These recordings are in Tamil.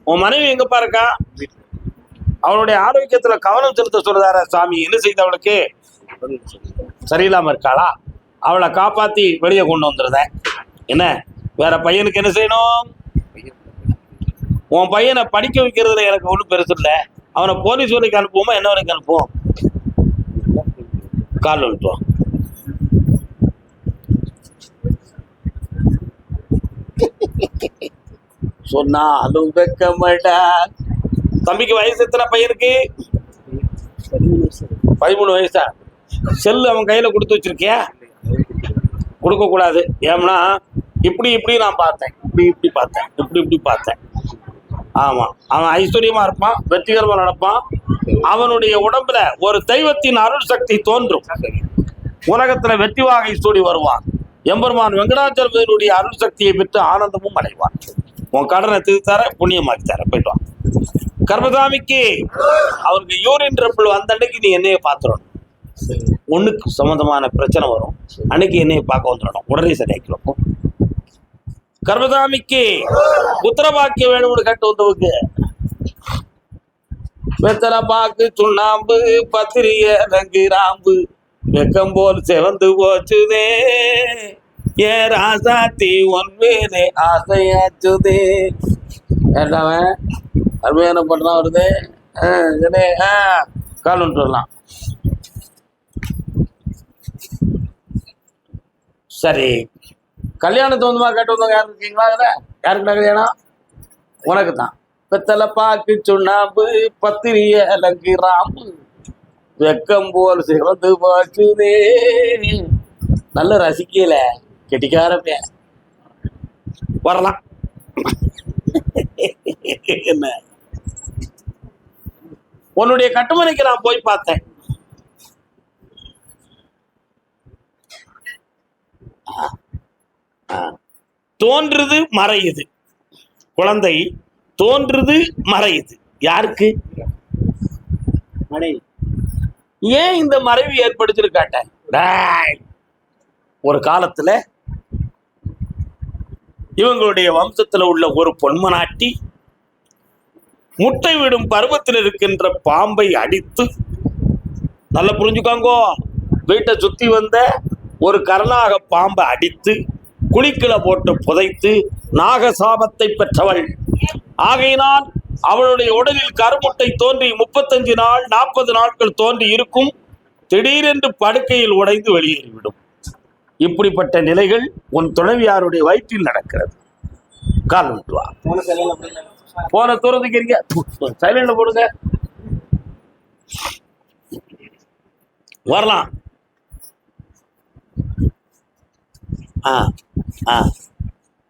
உன் மனைவி எங்கப்பா இருக்கா? அவளுடைய ஆரோக்கியத்துல கவனம் செலுத்த சொல்லுதார சாமி. என்ன செய்த அவளுக்கு? சரியில்லாம இருக்காளா? அவளை காப்பாத்தி வெளியே கொண்டு வந்துருத. என்ன வேற பையனுக்கு என்ன செய்யணும்? உன் பையனை படிக்க வைக்கிறதுல எனக்கு ஒன்றும் பெருசு இல்லை. அவனை போலீஸ் வரைக்கும் அனுப்புவோமா என்ன வரைக்கும் அனுப்புவோம்? கால் அனுப்புவோம். சொன்னாலும் வெக்கமடா. தம்பிக்கு வயசு எத்தனை பையனுக்கு? 13 வயசா? செல்லு அவன் கையில கொடுத்து வச்சிருக்கியா? கொடுக்க கூடாது. ஏம்னா இப்படி இப்படி நான் பார்த்தேன், இப்படி பார்த்தேன், இப்படி பார்த்தேன். ஆமா, அவன் ஐஸ்வர்யமா இருப்பான், வெற்றிகரமா நடப்பான். அவனுடைய உடம்புல ஒரு தெய்வத்தின் அருள் சக்தி தோன்றும். உலகத்துல வெற்றி வாகை சூடி வருவான். எம்பெருமான் வெங்கடாச்சலபதியுடைய அருள் சக்தியை பெற்று ஆனந்தமும் அடைவான். உன் கடனை திருத்தார, புண்ணியமாக்கி தர. போயிட்டு வான். கர்மசாமிக்கு அவருக்கு யூரின் ட்ரபிள் வந்த அன்னைக்கு நீ என்னைய பாத்துடணும். ஒண்ணுக்கு சம்பந்தமான பிரச்சனை வரும், அன்னைக்கு என்னைய பார்க்க வந்துடணும். உடனே சரியாக்கிடும். கர்மசாமிக்கு புத்திரபாக்கிய வேணும்னு கேட்டு வந்தவங்க வெத்தலை பாக்கு சுண்ணாம்பு பத்திரிய ரங்கு ராம்பு வெக்கம் போல் செவந்து போச்சுதே ஏ ராசாத்தி ஒன் மேலே ஆசையாச்சுதே. ஏண்டாவன் அருமையான பண்ணா வருது. கால் ஒன்று வரலாம். சரி, கல்யாணத்தை வந்துமா கேட்டு வந்தவங்க யாரு இருக்கீங்களா? அதில் யாருக்குடா கல்யாணம்? உனக்கு தான். வெத்தலை பாக்கு சுண்ணாம்பு பத்திரிய லங்கு ராம்பு வெக்கம் போல் சிவந்து போச்சுதே. நல்ல ரசிக்கல கெட்டிக்காரப்ப வரலாம். என்ன உன்னுடைய கட்டுமனைக்கு நான் போய் பார்த்தேன். தோன்றுது மறையுது. குழந்தை தோன்றுது மறையுது. யாருக்கு? மனைவி. ஏன் இந்த மறைவு ஏற்படுத்திருக்காட்ட? ஒரு காலத்துல இவங்களுடைய வம்சத்துல உள்ள ஒரு பொன்மனாட்டி முட்டை விடும் பருவத்தில் இருக்கின்ற பாம்பை அடித்து, நல்லா புரிஞ்சுக்காங்கோ, வீட்டை சுத்தி வந்த ஒரு கருணாக பாம்பை அடித்து குளிக்கில போட்டு புதைத்து நாகசாபத்தை பெற்றவள். ஆகையினால் அவளுடைய உடலில் கருமுட்டை தோன்றி 35 நாள் 40 நாட்கள் தோன்றி இருக்கும். திடீரென்று படுக்கையில் உடைந்து வெளியேறிவிடும். இப்படிப்பட்ட நிலைகள் உன் துணைவியாருடைய வயிற்றில் நடக்கிறது. கால் விட்டுவா. போன தூரத்துக்கு சைலண்ட்ல போடுங்க. வரலாம்.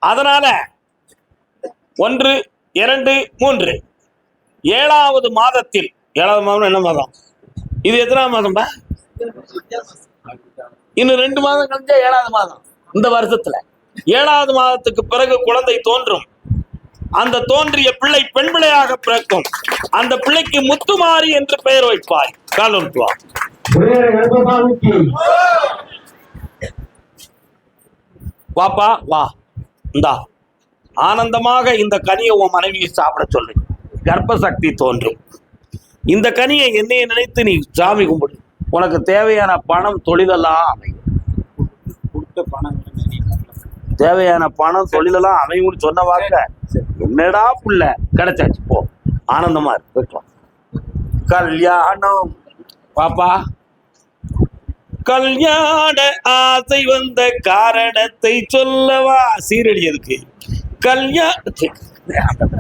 அதனால 1, 2, 3 7வது மாதத்தில், 7வது மாதம் என்ன மாதம் இது? எத்தனாவது மாதம்பா? இன்னும் 2 மாதம் கழிஞ்சா 7வது மாதம். இந்த வருஷத்துல 7வது மாதத்துக்கு பிறகு குழந்தை தோன்றும். அந்த தோன்றிய பிள்ளை பெண் பிள்ளையாக பிறக்கும். அந்த பிள்ளைக்கு முத்துமாரி என்று பெயர் வைப்பாய். காலூட்டுவா. வாப்பா வா, இந்தா ஆனந்தமாக இந்த கனியை உன் மனைவியை சாப்பிட சொல்லு. கர்ப்பசக்தி தோன்றும். இந்த கனியை என்னைய நினைத்து நீ சாமி கும்பிடு. உனக்கு தேவையான பணம் தொழிலெல்லாம் அமையும். தேவையான பணம் தொழிலெல்லாம் அமையும்னு சொன்ன வாக்க என்னடா புள்ள கிடைச்சாச்சு. போ, ஆனந்தமா இருக்கு. கல்யாணம் பாப்பா, கல்யாண ஆசை வந்த காரணத்தை சொல்லவா. சீரடியதுக்கு கல்யாண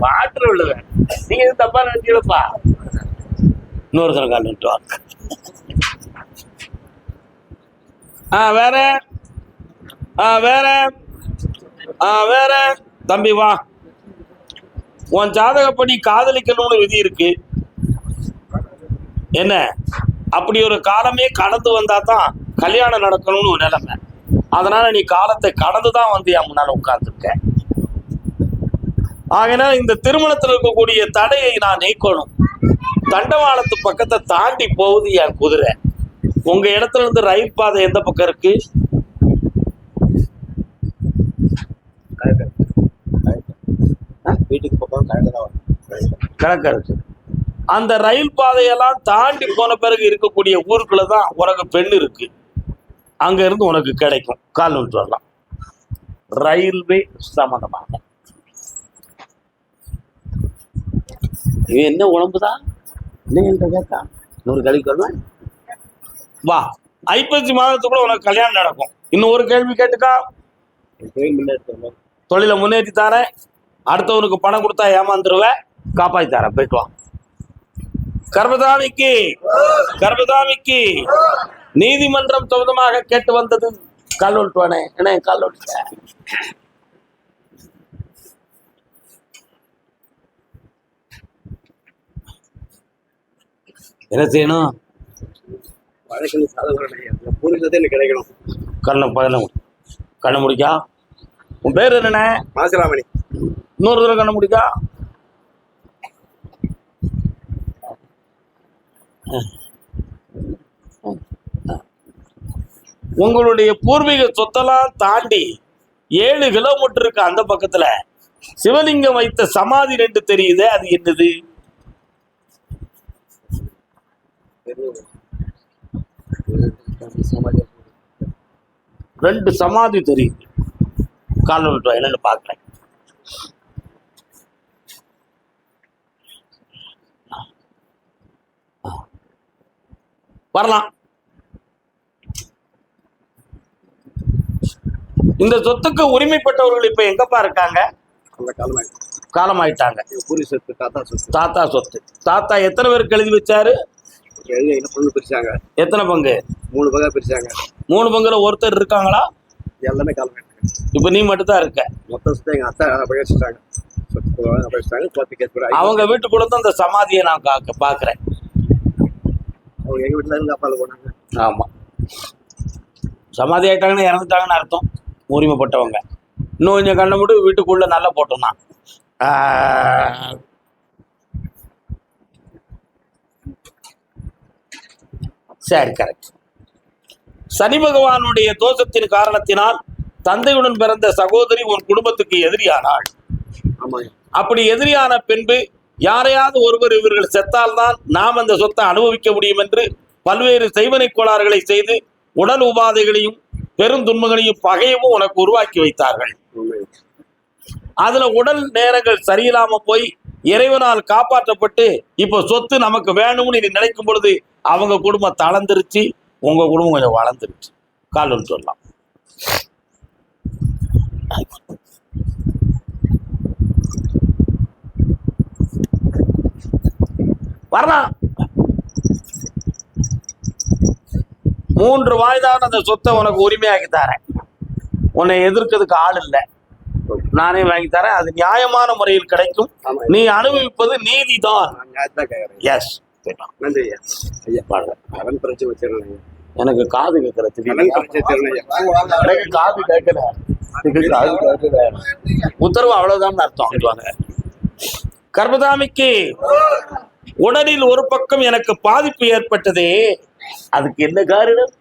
பாட்டு உள்ளவன். நீங்க இது தப்பா நினைச்சீங்கப்பா. இன்னொரு தர கால் நிட்டு வாங்க. வேற வேற வேற தம்பி வா. உன் ஜாதகப்படி காதலிக்கணும்னு விதி இருக்கு. என்ன அப்படி ஒரு காலமே கடந்து வந்தா தான் கல்யாணம் நடக்கணும்னு ஒரு நிலைமை. அதனால நீ காலத்தை கடந்துதான் வந்து என் முன்னால உட்கார்ந்துருக்க. ஆகையினால இந்த திருமணத்தில் இருக்கக்கூடிய தடையை நான் நீக்கணும். தண்டவாளத்து பக்கத்தை தாண்டி போகுது என் குதிரை. உங்க இடத்துல இருந்து ரயில் பாதை எந்த பக்கம் இருக்கு? வீட்டுக்கு பக்கம் கிழக்க இருக்கு. அந்த ரயில் பாதையெல்லாம் தாண்டி போன பிறகு இருக்கக்கூடிய ஊருக்குள்ள தான் உனக்கு பெண் இருக்கு. அங்க இருந்து உனக்கு கிடைக்கும். கால் நூற்று வரலாம். ரயில்வே சம்பந்தமாக இது என்ன உடம்புதான் என்ன கேட்கா 100 கழிக்கணும். வா, ஐப்பசி மாதத்துக்குள்ள உனக்கு கல்யாணம் நடக்கும். இன்னும் ஒரு கேள்வி கேட்டுக்கா. தொழிலை முன்னேற்றி தரேன். அடுத்தவனுக்கு பணம் கொடுத்தா ஏமாந்துருவேன். காப்பாற்றி தரேன். போயிட்டு வா. கர்மதாமிக்கு நீதிமன்றம் சம்பந்தமாக கேட்டு வந்தது. கால் ஓட்டுவானே என்ன கால் ஓட்டு. என்ன செய்யணும்? கிடைக்கணும். கண்ண முடிக்கா. உன் பேர் என்னண்ணே? மாசிலாமணி. இன்னொரு தடவை கண்ண முடிக்கா. உங்களுடைய பூர்வீக சொத்தெல்லாம் தாண்டி 7 கிலோமீட்டருக்கு அந்த பக்கத்துல சிவலிங்கம் வைத்த சமாதி 2 தெரியுது. அது என்னது? 2 சமாதி தெரியுது. கால் விட்டு என்னன்னு பாக்குறேன். வரலாம். இந்த சொத்துக்கு உரிமைப்பட்டவர்கள் இப்ப எங்கப்பா இருக்காங்க? காலமாயிட்டாங்க. தாத்தா சொத்து. தாத்தா எத்தனை பேருக்கு எழுதி வச்சாரு? பிரிச்சாங்க. எத்தனை பங்கு? 3 பங்கா பிரிச்சாங்க. 3 பங்குல ஒருத்தர் இருக்காங்களா? எல்லாமே காலமாயிட்டாங்க. இப்ப நீ மட்டும் தான் இருக்க. மொத்த சொத்தை எங்க அத்தை பகிர்ச்சிட்டாங்க. அவங்க வீட்டுக்குள்ள தான் அந்த சமாதியை நான் பாக்குறேன். அவங்க எங்க வீட்டுல இருந்து அப்பால போனாங்க. ஆமா, சமாதி ஆயிட்டாங்கன்னு இறந்துட்டாங்கன்னு அர்த்தம். உரிமைப்பட்டவங்க இன்னும் கொஞ்சம் கண்ண மட்டும் வீட்டுக்குள்ள நல்லா போட்டோம்னா. சரி, கரெக்ட். சனி பகவானுடைய தோஷத்தின் காரணத்தினால் தந்தையுடன் பிறந்த சகோதரி ஒரு குடும்பத்துக்கு எதிரியானாள். அப்படி எதிரியான பின்பு யாரையாவது ஒருவர் இவர்கள் செத்தால்தான் நாம் அந்த சொத்தை அனுபவிக்க முடியும் என்று பல்வேறு செய்வனை கோளாறுகளை செய்து உடல் உபாதைகளையும் பெருந்துன்பங்களையும் பகையவும் உனக்கு உருவாக்கி வைத்தார்கள். அதுல உடல் நேரங்கள் சரியில்லாம போய் இறைவனால் காப்பாற்றப்பட்டு இப்ப சொத்து நமக்கு வேணும்னு நீ நினைக்கும் பொழுது அவங்க குடும்பம் தளர்ந்துருச்சு, உங்க குடும்பம் கொஞ்சம் வளர்ந்துருச்சு. கால் சொல்லலாம். வரலாம். 3 வாய்தான் அந்த சொத்தை உனக்கு உரிமையாக்கி தரேன். உன்னை எதிர்க்கிறதுக்கு ஆள் இல்லை. நானே வாங்கி தரேன். அது நியாயமான முறையில் கிடைக்கும். நீ அனுபவிப்பது நீதிதான். எஸ். எனக்கு காது கேட்கறதுக்கு காது கேட்கல. உத்தரவு அவ்வளவுதான் அர்த்தம். கர்மதாமிக்கு உடலில் ஒரு பக்கம் எனக்கு பாதிப்பு ஏற்பட்டதே. அதுக்கு என்ன காரணம்?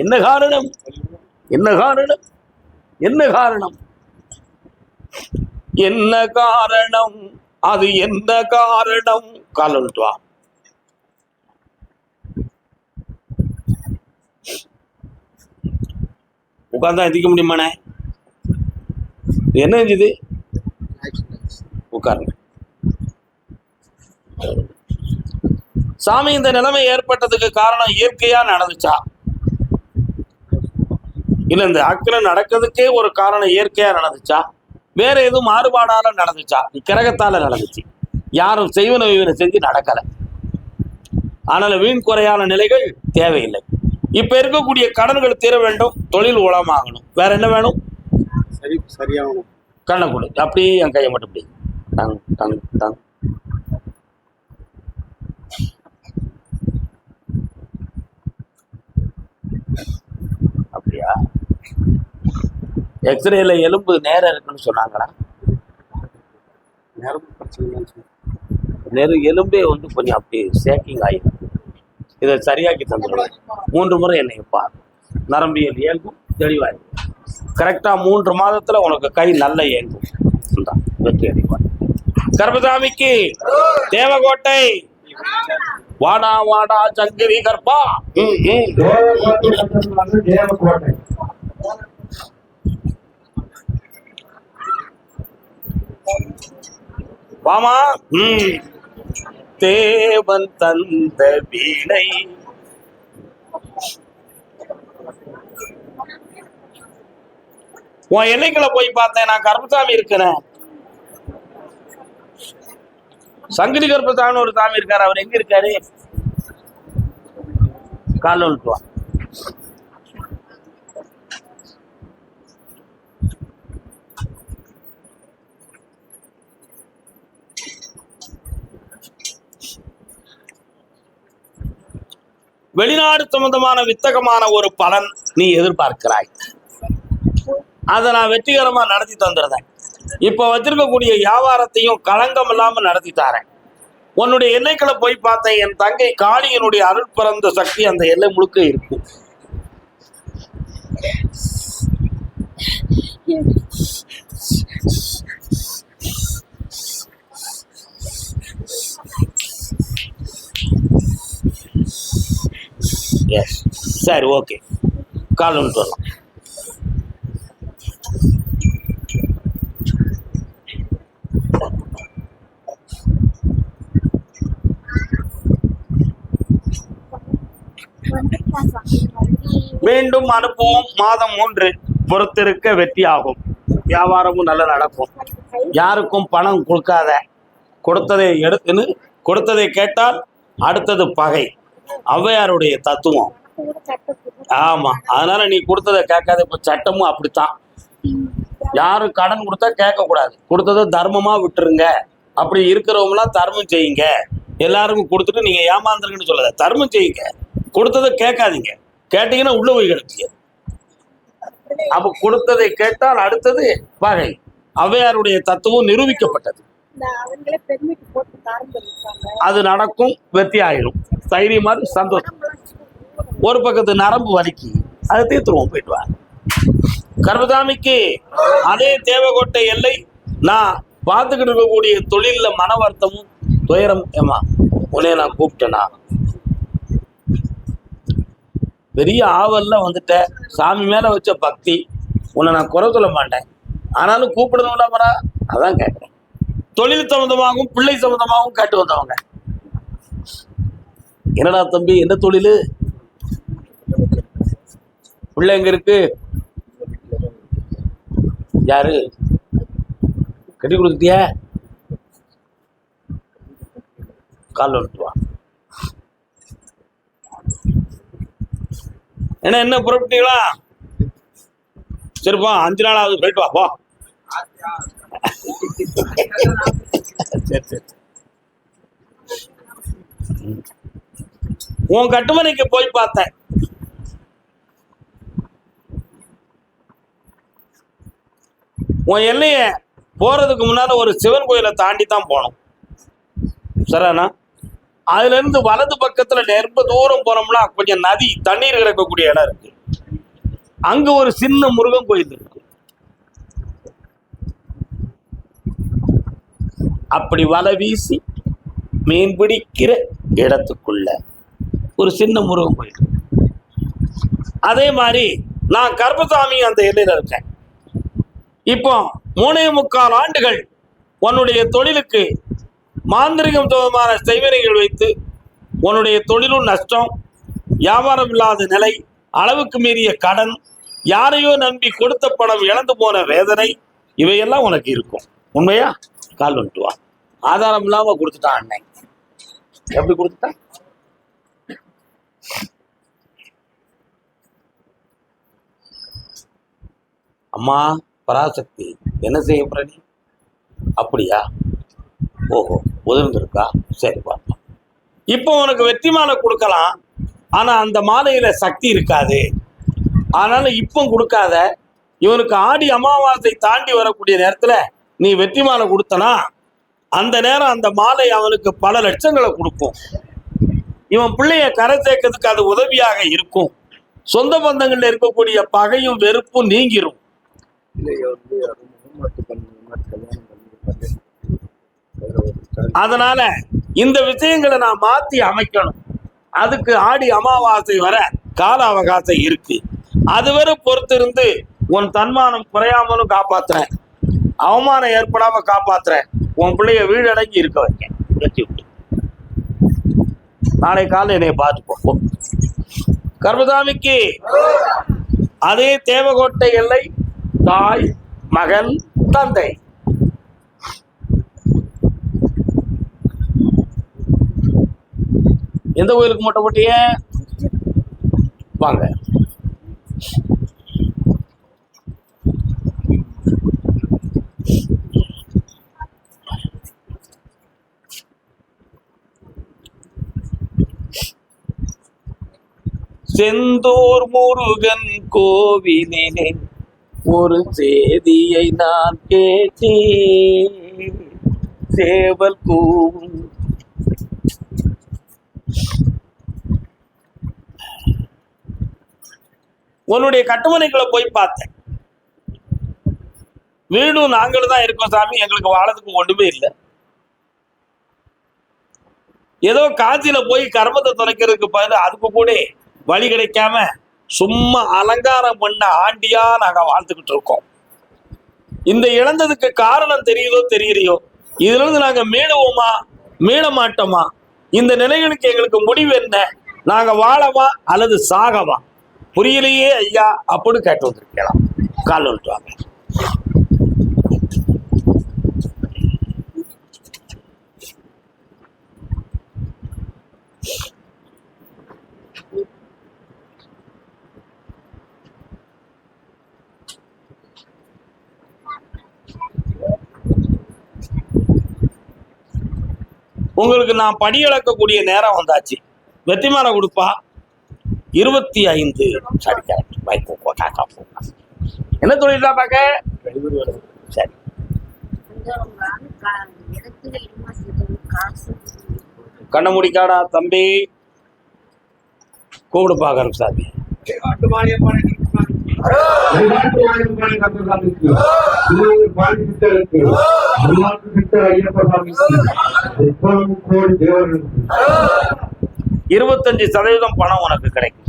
என்ன காரணம்? என்ன காரணம்? என்ன காரணம்? என்ன காரணம்? அது என்ன காரணம்? கால் வா. உட்கார்ந்தா எந்திக்க முடியுமாண்ணே? என்ன செஞ்சது? உட்காருங்க. சாமி, இந்த நிலைமை ஏற்பட்டதுக்கு காரணம் இயற்கையா நடந்துச்சா இல்ல இந்த ஆக்கிரம் நடக்கிறதுக்கே ஒரு காரணம் இயற்கையா நடந்துச்சா, வேற எதுவும் மாறுபாடால நடந்துச்சா? கிரகத்தால நடந்துச்சு. யாரும் செய்வன செஞ்சு நடக்கல. அதனால வீண் குறையான நிலைகள் தேவையில்லை. இப்ப இருக்கக்கூடிய கடன்கள் தீர வேண்டும். தொழில் உளமாகணும். வேற என்ன வேணும்? சரியாகணும். கண்ணை கொடு. அப்படியே என் கையை மட்டும் இப்படி டங் டங் டங். அப்படியா? எக்ஸ்ரேல எலும்பு நேரம் இருக்குன்னு சொன்னாங்களா? எலும்பே வந்து கொஞ்சம் அப்படி சேக்கிங் ஆகிடும். இதை சரியாக்கி தந்துடுவேன். 3 முறை என்னை பார். நரம்பியல் இயல்பும் தெளிவாய் கரெக்டா 3 மாதத்துல உனக்கு கை நல்ல இயங்கும். இந்தா, வெற்றி அடைவாய். கர்பசாமிக்கு தேவகோட்டை வாடா வாடா சங்கிரி கற்பா. தேவக்கோட்டை வாமா. தேவன் தந்த வீணை உன் எல்லைக்குள்ள போய் பார்த்தேன். நான் கருப்பசாமி இருக்கிறேன். சங்கிலி கருப்பசாமி ஒரு சாமி இருக்காரு. அவர் எங்க இருக்காரு? கால விட்டுவா. வெளிநாடு சம்பந்தமான வித்தகமான ஒரு பலன் நீ எதிர்பார்க்கிறாய். அதை நான் வெற்றிகரமா நடத்தி தந்துடுறேன். இப்ப வச்சிருக்கக்கூடிய வியாபாரத்தையும் களங்கம் இல்லாம நடத்தி தாரேன். உன்னுடைய எல்லைகளை போய் பார்த்தேன். என் தங்கை காளியனுடைய அருள் பிறந்த சக்தி அந்த எல்லை முழுக்க இருக்கு. எஸ், சரி, ஓகே. கால் ஒன்று வரலாம். மீண்டும் அனுப்புவோம். மாதம் 3 பொறுத்திருக்க வெற்றியாகும். வியாபாரமும் நல்லா நடக்கும். யாருக்கும் பணம் கொடுக்காத. கொடுத்ததை எடுத்துன்னு கொடுத்ததை கேட்டால் அடுத்தது பகை. ஔவையாருடைய தத்துவம். ஆமா, அதனால நீ கொடுத்ததை கேட்காத. இப்ப சட்டமும் அப்படித்தான். யாரும் கடன் கொடுத்தா கேட்க கூடாது. கொடுத்ததை தர்மமா விட்டுருங்க. அப்படி இருக்கிறவங்களாம் தர்மம் செய்யுங்க. எல்லாருக்கும் கொடுத்துட்டு நீங்க ஏமாந்துருங்கன்னு சொல்லாத. தர்மம் செய்யுங்க. கொடுத்ததை கேட்காதீங்க. கேட்டீங்கன்னா உள்ள போய் கிடைச்சிங்க. அப்ப கொடுத்ததை கேட்டால் அடுத்தது பகை. ஔவையாருடைய தத்துவம் நிரூபிக்கப்பட்டது. அது நடக்கும். வெற்றி ஆயிரும். தைரியமாக சந்தோஷம். ஒரு பக்கத்து நரம்பு வலிக்கு அதை தீர்த்துருவோம். போயிட்டு வா. கர்பசாமிக்கு அதே தேவகோட்டை எல்லை. நான் பார்த்துக்கிட்டு இருக்கக்கூடிய தொழில மன வருத்தமும் துயரம். ஏமா உன்னைய நான் கூப்பிட்டேனா? பெரிய ஆவல்ல வந்துட்ட. சாமி மேல வச்ச பக்தி. உன்னை நான் குறை சொல்ல மாட்டேன். ஆனாலும் கூப்பிடுறதும் இல்லாமரா? அதான் கேட்கிறேன். தொழில் சம்பந்தமாகவும் பிள்ளை சம்பந்தமாகவும் கேட்டு வந்தவங்க. என்னடா தம்பி, என்ன தொழில்? பிள்ளை எங்க இருக்கு? யாரு கட்டி கொடுத்துட்டியா? கால் வந்துட்டுவா. என்ன புறப்பட்டீங்களா? சரிப்பா, 5 நாள் ஆகுது. போயிட்டு வா. போ. சரி சரி. உன் கட்டுமனைக்கு போய் பார்த்தேன். உன் எல்லைய போறதுக்கு முன்னால ஒரு சிவன் கோயிலை தாண்டி தான் போனோம். சரிண்ணா? அதுல இருந்து வலது பக்கத்துல ரொம்ப தூரம் போனோம்னா கொஞ்சம் நதி தண்ணீர் கிடக்கக்கூடிய இடம் இருக்கு. அங்க ஒரு சின்ன முருகன் கோயில் இருக்கு. அப்படி வலை வீசி மீன் பிடிக்கிற இடத்துக்குள்ள ஒரு சின்ன முருகன் கோயில். அதே மாதிரி நான் கர்பசாமி அந்த எல்லையில இருக்கேன். இப்போ 3.25 ஆண்டுகள் உன்னுடைய தொழிலுக்கு மாந்திரிகம் தொடர்பான செய்வினைகள் வைத்து உன்னுடைய தொழிலும் நஷ்டம், வியாபாரம் இல்லாத நிலை, அளவுக்கு மீறிய கடன், யாரையோ நம்பி கொடுத்த பணம் இழந்து போன வேதனை, இவையெல்லாம் உனக்கு இருக்கும். உண்மையா? கால் வந்துட்டு வா. ஆதாரம் இல்லாம கொடுத்துட்டான் அண்ணன். எப்படி கொடுத்துட்டான்? அம்மா பராசக்தி, என்ன செய்ய போற நீ? அப்படியா? ஓஹோ, உதிர்ந்துருக்கா? சரி பார்ப்போம். இப்போ உனக்கு வெற்றி மாலை கொடுக்கலாம். ஆனா அந்த மாலையில சக்தி இருக்காது. அதனால இப்போ கொடுக்காத. இவனுக்கு ஆடி அமாவாசை தாண்டி வரக்கூடிய நேரத்துல நீ வெற்றி மாலை கொடுத்தனா அந்த நேரம் அந்த மாலை அவனுக்கு பல லட்சங்களை கொடுக்கும். இவன் பிள்ளைய கரை சேர்க்கறதுக்கு அது உதவியாக இருக்கும். சொந்த பந்தங்கள்ல இருக்கக்கூடிய பகையும் வெறுப்பும் நீங்கிரும். இல்லையா வந்து அது முகமாத்து பண்ணி கல்யாணம் பண்ணி அதனால இந்த விஷயங்களை நான் மாத்தி அமைக்கணும். அதுக்கு ஆடி அமாவாசை வர கால அவகாசம் இருக்கு. அதுவரை பொறுத்திருந்து உன் தன்மானம் குறையாமலும் காப்பாத்துறேன், அவமானம் ஏற்படாம காப்பாத்துறேன், உன் பிள்ளைய வீடடங்கி இருக்க வைக்க வெற்றி விட்டு நாளை காலை என்னைய பார்த்துப்போம். கர்மசாமிக்கு அதே தேவகோட்டை எல்லை, தாய் மகன் தந்தை. எந்த கோயிலுக்கு மொட்டை போட்டிய? வாங்க. செந்தூர் முருகன் கோவிலிலே ஒரு செய்தியை நான் கேட்டேன். சேவல் கூவும் உன்னுடைய கட்டுமனைக்குள்ள போய் பார்த்தேன். வீடும் நாங்களும் தான் இருக்கோம் சாமி, எங்களுக்கு வாழறதுக்கு ஒண்ணுமே இல்லை. ஏதோ காட்சியில போய் கர்மத்தை தொலைக்கிறதுக்கு பதில் அதுக்கு கூட வழி கிடைக்காம சும்மா அலங்காரம் பண்ண ஆண்டியா நாங்க வாழ்ந்துகிட்டு இருக்கோம். இந்த இழந்ததுக்கு காரணம் தெரியுதோ தெரியலையோ, இதுல இருந்து நாங்க மீளுவோமா மீள மாட்டோமா? இந்த நிலைகளுக்கு எங்களுக்கு முடிவு என்ன? நாங்க வாழவா அல்லது சாகவா? புரியலையே ஐயா அப்படி கேட்டு வந்திருக்கலாம். கால் வந்துட்டு உங்களுக்கு நான் படி இழக்கக்கூடிய நேரம் வந்தாச்சு. வெற்றிமாலை கொடுப்பா. 25 சரி கரெக்ட். பைக் காக்கா போ. என்ன தொழில் தான் பார்க்க? சரி. கண்ண முடிக்காடா தம்பி, கூப்பிடு பாக்கணும் சாமி. %25 பணம் உனக்கு கிடைக்கும்.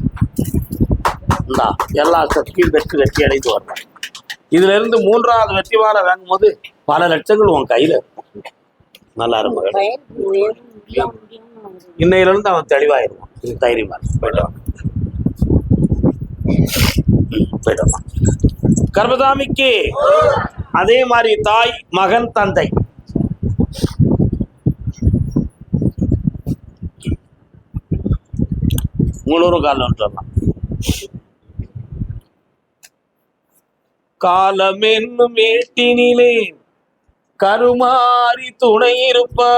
எல்லா சக்தியும் பெற்று வெற்றி அடைந்து வரலாம். இதுல இருந்து 3வது வெற்றி வார வாங்கும் போது பல லட்சங்கள் உன் கையில இருக்கும். நல்லா இருக்கும். இன்னையில இருந்து அவன் தெளிவாயிருவான். தைரியமா போயிட்டு வாங்க. போயிடுவான். கர்மசாமிக்கு அதே மாதிரி தாய் மகன் தந்தை. முன்னூறு காலம் சொல்லலாம். காலம் என்னும் ஏட்டினிலே கருமாறி துணை இருப்பா,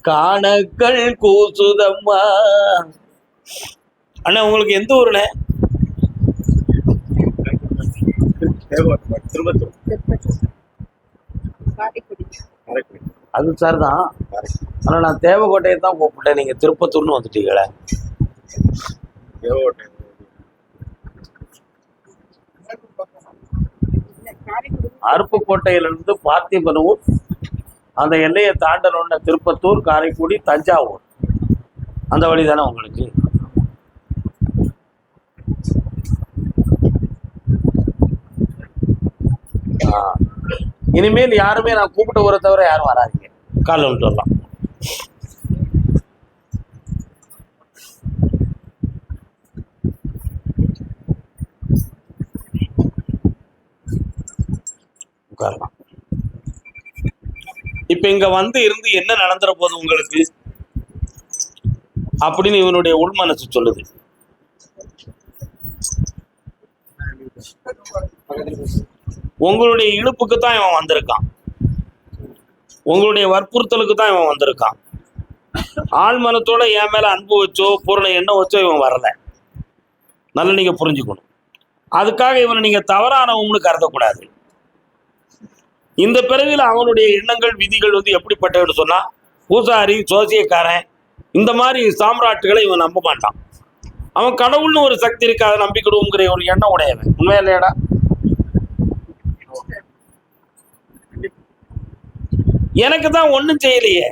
காணக்கள் கூசுதம்மா. அண்ணா உங்களுக்கு எந்த ஊருண்ணே? அது சார் தான். ஆனா நான் தேவக்கோட்டையை தான் கூப்பிட்டேன், நீங்க திருப்பத்தூர்னு வந்துட்டீங்களே. அருப்புக்கோட்டையிலிருந்து பார்த்திபனூர், அந்த எல்லையை தாண்டணும்னு திருப்பத்தூர், காரைக்குடி, தஞ்சாவூர், அந்த வழி தானே உங்களுக்கு? இனிமேல் யாருமே நான் கூப்பிட்டு வர தவிர யாரும் வராதிங்க. காலைல வந்துட்டு வரலாம். உட்காரலாம். இப்ப இங்க வந்து இருந்து என்ன நடந்துற போது உங்களுக்கு அப்படின்னு இவனுடைய உள்மனசு சொல்லுது. உங்களுடைய இழுப்புக்கு தான் இவன் வந்திருக்கான், உங்களுடைய வற்புறுத்தலுக்கு தான் இவன் வந்திருக்கான். ஆழ்மனத்தோட என் மேல அன்பு வச்சோ பூரண எண்ணம் வச்சோ இவன் வரல. நல்லா நீங்க புரிஞ்சுக்கணும். அதுக்காக இவனை நீங்க தவறானவன்னு கருதக்கூடாது. இந்த பிறவில அவனுடைய எண்ணங்கள் விதிகள் வந்து எப்படிப்பட்டதுன்னு சொன்னா, பூசாரி, சோசியக்காரன், இந்த மாதிரி சாம்ராட்டுகளை இவன் நம்ப மாட்டான். அவன் கடவுள்னு ஒரு சக்தி இருக்கு, அதை நம்பிக்கிடுவோங்கிற ஒரு எண்ணம் உடையவன். உண்மையா இல்லையாடா? எனக்கு தான் ஒன்றும் செய்யலையே,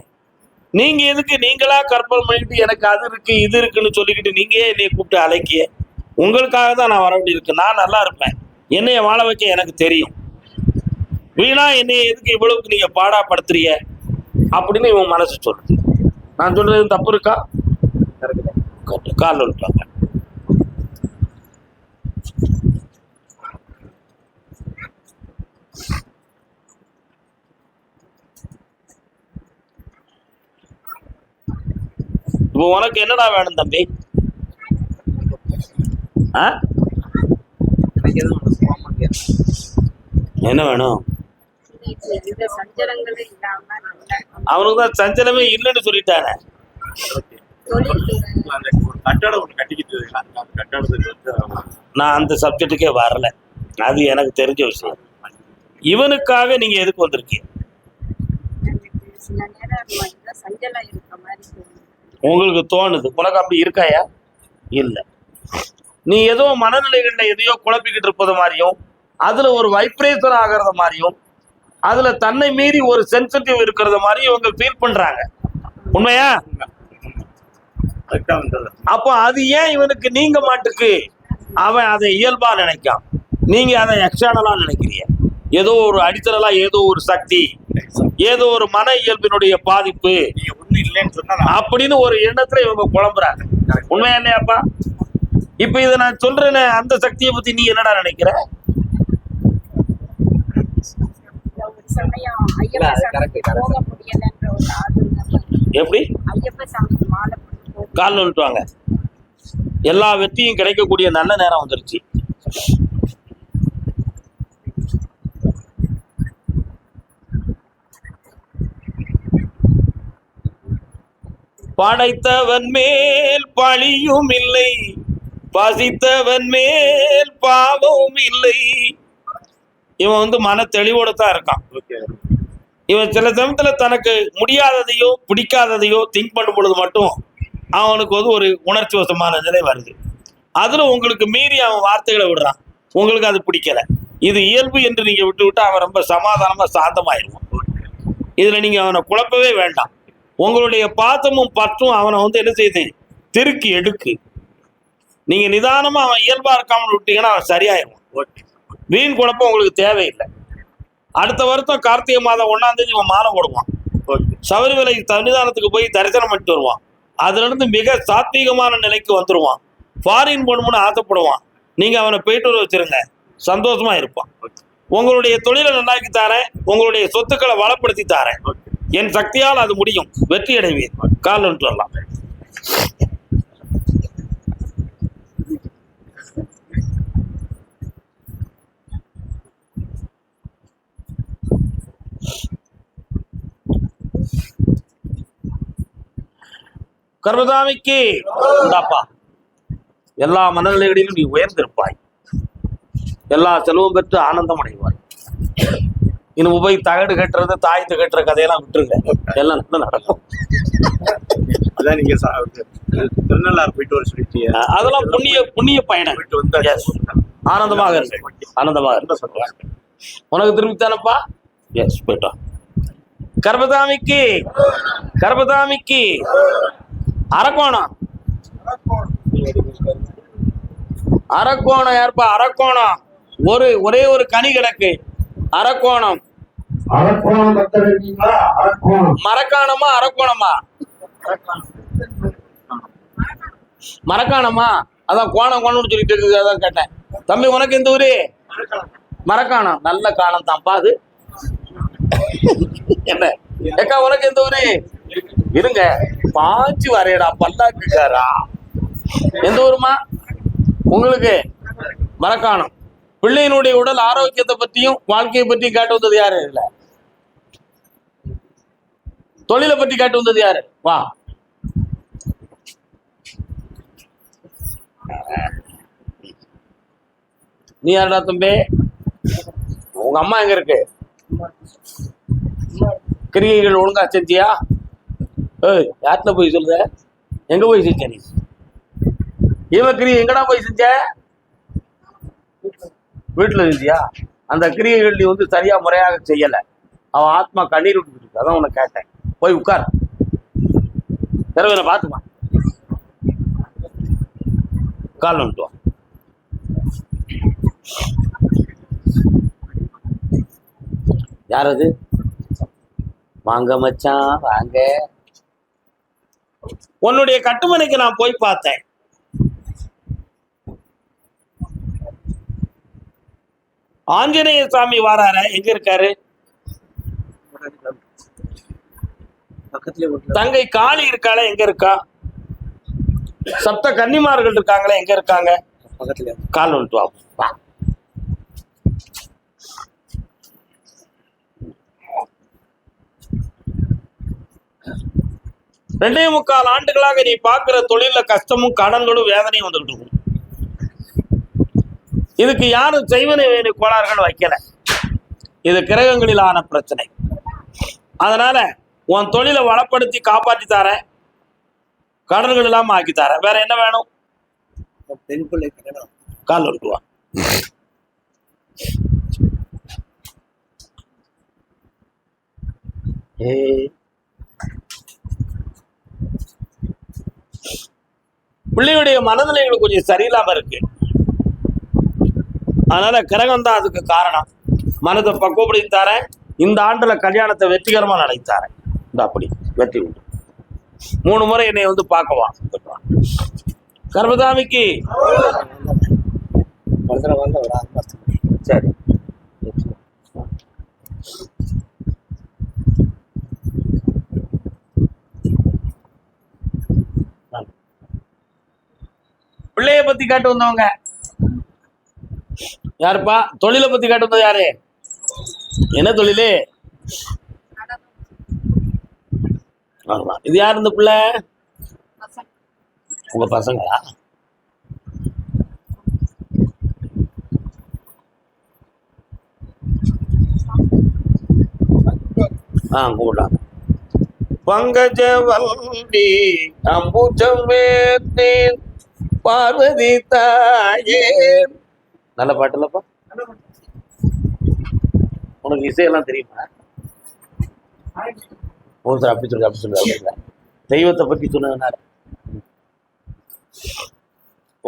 நீங்க எதுக்கு நீங்களா கற்பனை பண்ணிட்டு எனக்கு அது இருக்கு இது இருக்குன்னு சொல்லிக்கிட்டு நீங்க என்னைய கூப்பிட்டு அழைக்கிய? உங்களுக்காக தான் நான் வர வேண்டியிருக்கு. நான் நல்லா இருப்பேன், என்னைய வாழ வைக்க எனக்கு தெரியும். வீணா என்னைய எதுக்கு இவ்வளவுக்கு நீங்க பாடாப்படுத்துறீங்க அப்படின்னு இவன் மனசு சொல்லுது. நான் சொல்றது தப்பு இருக்கா? கால் விட்டாங்க. இப்போ உனக்கு என்னடா வேணும் தம்பி? என்ன வேணும்? அவனுக்கு தான் சஞ்சலமே இல்லைன்னு சொல்லிட்டானே. நான் அந்த சப்ஜெக்டுக்கே வரல, அது எனக்கு தெரிஞ்ச விஷயம். இவனுக்காக நீங்க எதுக்கு வந்திருக்கீங்க? உங்களுக்கு தோணுது, உனக்கு அப்படி இருக்காயா? இல்லை, நீ ஏதோ மனநிலைகள்ல எதையோ குழப்பிக்கிட்டு இருப்பது மாதிரியும், அதுல ஒரு வைப்ரேஷன் ஆகிறத மாதிரியும், அதுல தன்னை மீறி ஒரு சென்சிட்டிவ் இருக்கிறத மாதிரியும் இவங்க ஃபீல் பண்றாங்க. உண்மையா? அப்போ அது ஏன் இவனுக்கு நீங்க மாட்டுக்கு அவன் அதை இயல்பா நினைக்கான், நீங்க அதை எக்ஸ்டர்னலா நினைக்கிறீங்க. ஏதோ ஒரு அடித்தலா, ஏதோ ஒரு சக்தி, ஏதோ ஒரு மன இயல்பினுடைய பாதிப்பு அப்படின்னு ஒரு எண்ணத்துல இவங்க குழம்புறாங்க. உண்மையா இல்லையாப்பா? இப்ப இதை நான் சொல்றேன்னு, அந்த சக்தியை பத்தி நீ என்னடா நினைக்கிற? எப்படி கால் விட்டுவாங்க? எல்லா வெற்றியும் கிடைக்கக்கூடிய நல்ல நேரம் வந்துருச்சு. படைத்தவன் மேல் பழியும் இல்லை, பசித்தவன் மேல் பாவமும் இல்லை. இவன் மன தெளிவோட தான் இருக்கான். இவன் சில சமயத்துல தனக்கு முடியாததையோ பிடிக்காததையோ திங்க் பண்ணும் பொழுது மட்டும் அவனுக்கு ஒரு உணர்ச்சி வசமான நிலை வருது. அதுல உங்களுக்கு மீறி அவன் வார்த்தைகளை விடுறான், உங்களுக்கு அது பிடிக்கல. இது இயல்பு என்று நீங்க விட்டு அவன் ரொம்ப சமாதானமா சாந்தமாயிருவான். இதுல நீங்க அவனை குழப்பவே வேண்டாம். உங்களுடைய பாசமும் பற்றும் அவனை என்ன செய்யுது, திருக்கி எடுக்கு. நீங்க நிதானமா அவன் இயல்பா இருக்காமல் விட்டீங்கன்னா அவன் சரியாயிருவான். வீண் குழப்பம் உங்களுக்கு தேவையில்லை. அடுத்த வருஷம் கார்த்திகை மாதம் 1ஆம் தேதி இவன் மாலை போடுவான். சபரிமலை சன்னிதானத்துக்கு போய் தரிசனம் பண்ணிட்டு வருவான். அதுல இருந்து மிக சாத்வீகமான நிலைக்கு வந்துருவான். ஃபாரின் போகணும்னு ஆசைப்படுவான். நீங்க அவனை போயிட்டு வர வச்சிருங்க, சந்தோஷமா இருப்பான். உங்களுடைய தொழிலை நல்லாக்கி தாரேன், உங்களுடைய சொத்துக்களை வளப்படுத்தி தாரேன், என் சக்தியால் அது முடியும், வெற்றி அடைவீர். கால் வந்துட்டு வரலாம். கர்மதாமிக்கு உண்டாப்பா. எல்லா மனநிலைகளிலும் நீ உயர்ந்திருப்பாய், எல்லா செலவும் பெற்று ஆனந்தம் அடைவாய். இன்னும் போய் தகடு கட்டுறது தாயத்து கட்டுற கதையெல்லாம் விட்டுருங்க, எல்லாம் நடக்கும். அதான் நீங்க திருநள்ளாறு போயிட்டு வர சொல்லிட்டீங்க, அதெல்லாம் புண்ணிய பயணம். ஆனந்தமாக இருக்கு, ஆனந்தமாக இருக்கு. உனக்கு திரும்பி தானப்பா? எஸ், போயிட்டோம். கர்மதாமிக்கு அரக்கோணம் யாருப்பா? அரக்கோணம் ஒரே ஒரு கனி கிடக்கு. அரக்கோணம் மரக்காணமா அரக்கோணமா? மரக்காணமா? அதான் கோணம்னு சொல்லிட்டு இருக்கு, அதான் கேட்டேன். தம்பி உனக்கு எந்த ஊரு? மரக்காணம். நல்ல காலம் தான்ப்பா அது. என்ன ஏக்கா உனக்கு எந்த ஊரு? இருங்க, பாஞ்சு வரையடா பல்லாக்குக்காரா. எந்த ஊருமா உங்களுக்கு? மரக்காணம். பிள்ளையினுடைய உடல் ஆரோக்கியத்தை பற்றியும் வாழ்க்கையை பற்றியும் காட்டு வந்தது யாரு? இல்ல, தொழிலை பற்றி காட்டு வந்தது யாரு? வா. நீ யாருடா தம்பி? உங்க அம்மா எங்க இருக்கு? கிரிகைகள் ஒழுங்கா செஞ்சியா? யார்கிட்ட போய் சொல்லுத? எங்க போய் செஞ்ச நீ? இவன் கிரியை எங்கடா போய் செஞ்ச? வீட்டுல இருந்தியா? அந்த கிரியைகள் நீ வந்து சரியா முறையாக செய்யல. அவன் ஆத்மா கண்ணீர் விட்டு இருக்கு. அதான் உன்னை கேட்டேன். போய் உட்கார். திறவையில பார்த்துமா கால் வந்துட்டு யார் அது? வாங்க மச்சான் வாங்க. உன்னுடைய கட்டுமனைக்கு நான் போய் பார்த்தேன். ஆஞ்சநேய சாமி வாரார, எங்க இருக்காரு? தங்கை காளி இருக்காள, எங்க இருக்கா? சப்த கன்னிமார்கள் இருக்காங்களே, எங்க இருக்காங்க? கால் வந்துட்டு வா. 2.25 ஆண்டுகளாக நீ பார்க்கிற தொழில கஷ்டமும் கடன்களும் வேதனையும் வந்துகிட்டு இருக்கும். இதுக்கு யாரும் செய்வனை வேணி கோளாறுகள் வைக்கல. இது கிரகங்களிலான பிரச்சனை. அதனால உன் தொழிலை வளப்படுத்தி காப்பாற்றி தரேன், கடன்கள் இல்லாம ஆக்கி தரேன். வேற என்ன வேணும்? பெண் பிள்ளை கால் வந்துட்டு பிள்ளையுடைய மனநிலைகள் கொஞ்சம் சரியில்லாம இருக்கு. அதனால கிரகம் தான் அதுக்கு காரணம். மனதை பக்குவப்படுத்தி தரேன். இந்த ஆண்டுல கல்யாணத்தை வெற்றிகரமா நடத்தாரேன். இந்த அப்படி வெற்றி உண்டு. 3 முறை என்னை வந்து பார்க்கவா. கர்மதாமிக்கு சரி. பிள்ளைய பத்தி கேட்டு வந்தவங்க யாருப்பா? தொழிலை பத்தி கேட்டு வந்தது யாரு? என்ன தொழிலு? இது யாரு இந்த பிள்ளை? உங்க பசங்களா? கூடா. பங்கஜவல்லி அம்புஜமே பார்வதி தாயே. நல்ல பாட்டு இல்லப்பா. உனக்கு இசையெல்லாம் தெரியுமா? சார் அப்படி சொல்லுங்க. தெய்வத்தை பத்தி சொன்னதுனால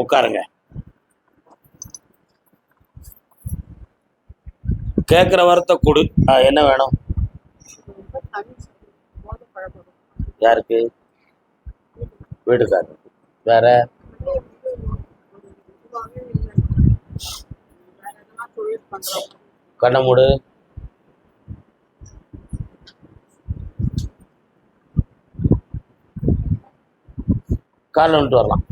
உட்காருங்க. கேட்கிற வரத்தை கொடு. என்ன வேணும்? யாருக்கு? வீட்டுக்காரருக்கு. வேற? கண்ணை மூடு. காலில் வந்துட்டு வரலாம்.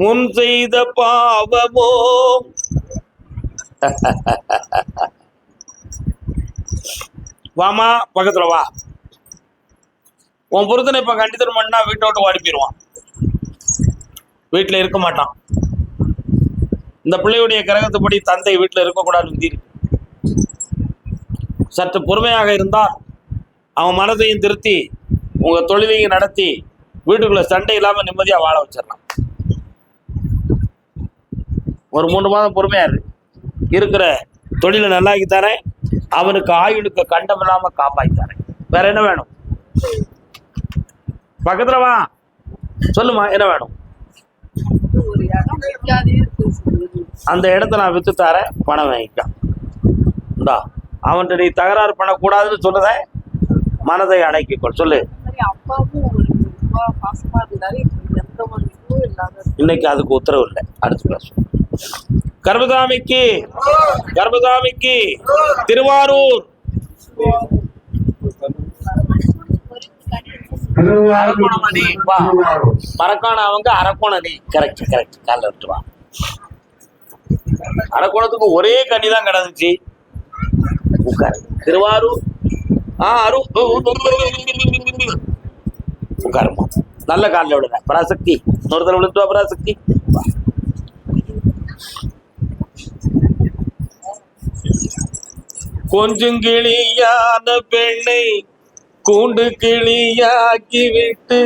முன் செய்த பாவமோ வாமா பக்கத்துல வா. உன் புருஷனை இப்ப கண்டித்தனம் பண்ணா வீட்டை விட்டு ஓடி போயிடுவான். வீட்டுல இருக்க மாட்டான். இந்த பிள்ளையுடைய கிரகத்துப்படி தந்தை வீட்டுல இருக்கக்கூடாதுன்னு இருக்கு. சற்று பொறுமையாக இருந்தால் அவன் மனதையும் திருத்தி உங்க தொழிலையும் நடத்தி வீட்டுக்குள்ள சண்டை இல்லாம நிம்மதியா வாழ வச்சிடலாம். ஒரு 3 மாதம் பொறுமையா இருக்கிற தொழிலை நல்லாக்கி தரேன். அவனுக்கு ஆயுளுக்கு கண்டம் இல்லாம காப்பாற்றி தரேன். வேற என்ன வேணும்? பக்கத்துல வா. சொல்லுமா, என்ன வேணும்? அந்த இடத்த நான் வித்து தரேன், பணம் வாங்கிட்டான். இந்தா, அவன்கிட்ட நீ தகராறு பண்ணக்கூடாதுன்னு சொல்லுத. மனதை அடக்கிக்கொள். சொல்லு. இன்னைக்கு அதுக்கு உத்தரவு இல்லை. அடுத்து பேசுவோம். கர்மதாமிக்கு திருவாரூர் அரக்கோணமணி. மரக்கான அவங்க அரக்கோணி. கரெக்ட். காலில் விட்டுவா. அரக்கோணத்துக்கு ஒரே கனி தான் கிடந்துச்சு. திருவாரூர் உட்காருமா. நல்ல காலில் விடுங்க. பராசக்தி இன்னொரு தடவை விழுத்துவா. பராசக்தி கொஞ்சம் கிளியான பெண்ணை கூண்டு கிளியாக்கி விட்டு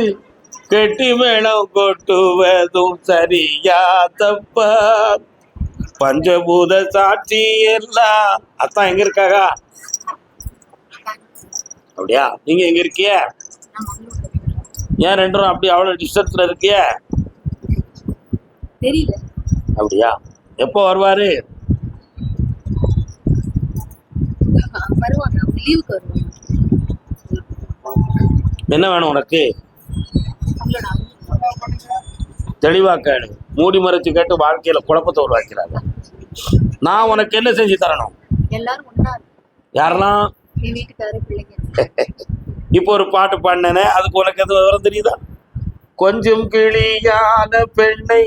கெட்டி மேளம் கொட்டுவதும் சரியா தப்பா? பஞ்சபூத சாட்சி எல்லாம் அத்தான் எங்க இருக்காங்க? அப்படியா? நீங்க எங்க இருக்கிய? ஏன் ரெண்டும் அப்படி அவ்வளவு டிஸ்டன்ஸ்ல இருக்கிய? தெரியல. அப்படியா? எப்போ வருவாரு? வருவாங்க, லீவுக்கு வருவாங்க. என்ன வேணும் உனக்கு? தெளிவா கேளு. மூடி மறைச்சு கேட்டு வாழ்க்கையில குழப்பத்தை உருவாக்கிறாங்க. நான் உனக்கு என்ன செஞ்சு தரணும்? எல்லாரும் ஒண்ணா யாரெல்லாம்? என் வீட்டுக்காரரு, பிள்ளைங்க. இப்போ ஒரு பாட்டு பாடினேனே, அதுக்கு உனக்கு எது விவரம் தெரியுதா? கொஞ்சம் கிளியான பெண்ணை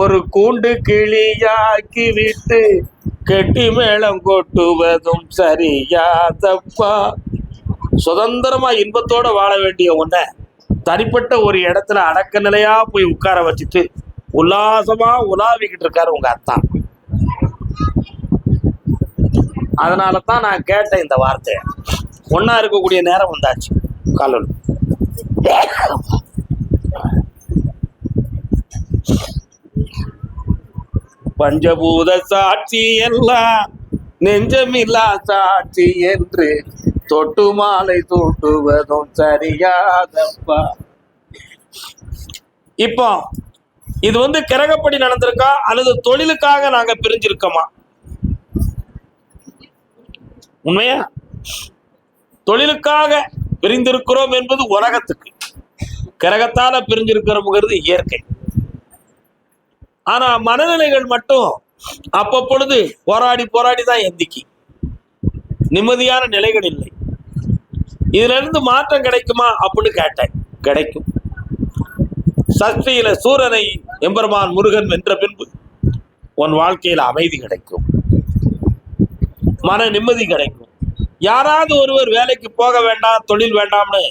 ஒரு கூண்டு கிளியாக்கி விட்டு கெட்டி மேளம் கொட்டுவதும் சரியா தப்பா? சுதந்திரமா இன்பத்தோட வாழ வேண்டிய உன்னை தனிப்பட்ட ஒரு இடத்துல அடக்க நிலையா போய் உட்கார வச்சுட்டு உல்லாசமா உலாவிக்கிட்டு இருக்காரு உங்க அத்தான். அதனாலதான் நான் கேட்டேன் இந்த வார்த்தைய. ஒன்னா இருக்கக்கூடிய நேரம் வந்தாச்சு. காலல் பஞ்சபூத சாட்சி எல்லாம் நெஞ்சமில்லா சாட்சி என்று தொட்டு மாலை தூட்டுவதும் சரியாதப்பா. இப்போ இது கிரகப்படி நடந்திருக்கா அல்லது தொழிலுக்காக நாங்க பிரிஞ்சிருக்கோமா? உண்மையா? தொழிலுக்காக பிரிந்திருக்கிறோம் என்பது உலகத்துக்கு, கிரகத்தால பிரிஞ்சிருக்கிறோம்ங்கிறது இயற்கை. ஆனா மனநிலைகள் மட்டும் அப்பப்பொழுது போராடி போராடி தான் எந்திக்கு. நிம்மதியான நிலைகள் இல்லை. இதுல இருந்து மாற்றம் கிடைக்குமா அப்படின்னு கேட்டேன். கிடைக்கும். சஷ்டியில சூரனை எம்பெருமான் முருகன் வென்ற பின்பு உன் வாழ்க்கையில அமைதி கிடைக்கும், மன நிம்மதி கிடைக்கும். யாராவது ஒருவர் வேலைக்கு போக வேண்டாம், தொழில் வேண்டாம்னு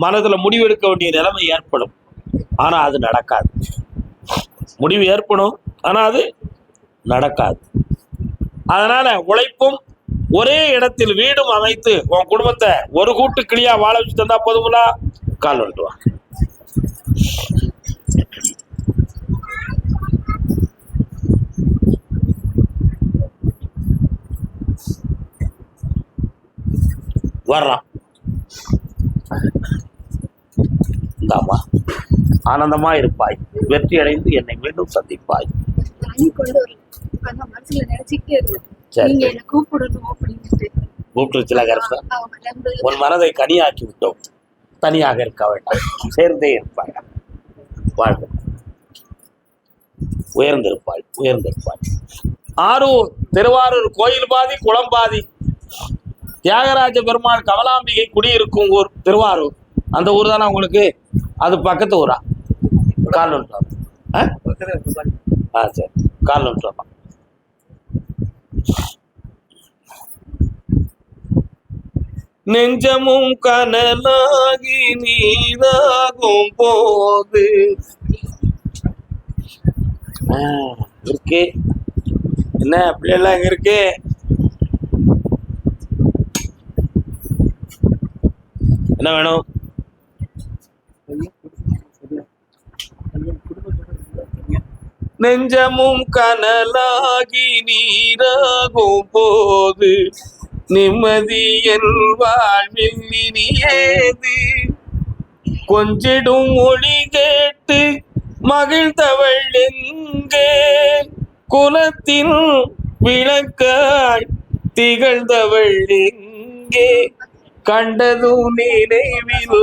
மனதுல முடிவெடுக்க வேண்டிய நிலைமை ஏற்படும். ஆனா அது நடக்காது. முடிவு ஏற்படும், ஆனா அது நடக்காது. அதனால உழைப்பும் ஒரே இடத்தில் வீடும் அமைத்து உன் குடும்பத்தை ஒரு கூட்டு கிளியா வாழ வச்சு தந்தா போதுங்களா? கால் வந்துட்டு வா. வர்றான். இந்தாமா, ஆனந்தமா இருப்பாய், வெற்றி அடைந்து என்னை மீண்டும் சந்திப்பாய். உன் மனதை கனியாக்கி விட்டோம். தனியாக இருக்க வேண்டாம், சேர்ந்தே இருப்பாய். வாழ்க, உயர்ந்திருப்பாய், உயர்ந்திருப்பாய். ஆரூர் திருவாரூர் கோயில் பாதி குளம் பாதி. தியாகராஜ பெருமாள் கமலாம்பிகை குடியிருக்கும் ஊர் திருவாரூர். அந்த ஊர் தானே உங்களுக்கு? அது பக்கத்து ஊரா? கால் நோட்டு. சரி, கால் நோட்டு. நெஞ்சமும் கனலாகி நீராகும் போது இருக்கு. என்ன பிள்ளைலாம் இங்க இருக்கு? என்ன வேணும்? நெஞ்சமும் கனலாகி நீராகும் போது நிம்மதியல் வாழ்வில் இனியேது. கொஞ்சிடும் மொழி கேட்டு மகிழ்ந்தவள் எங்கே? குலத்தின் விளக்காய் திகழ்ந்தவள் எங்கே? கண்டதும் நினைவில்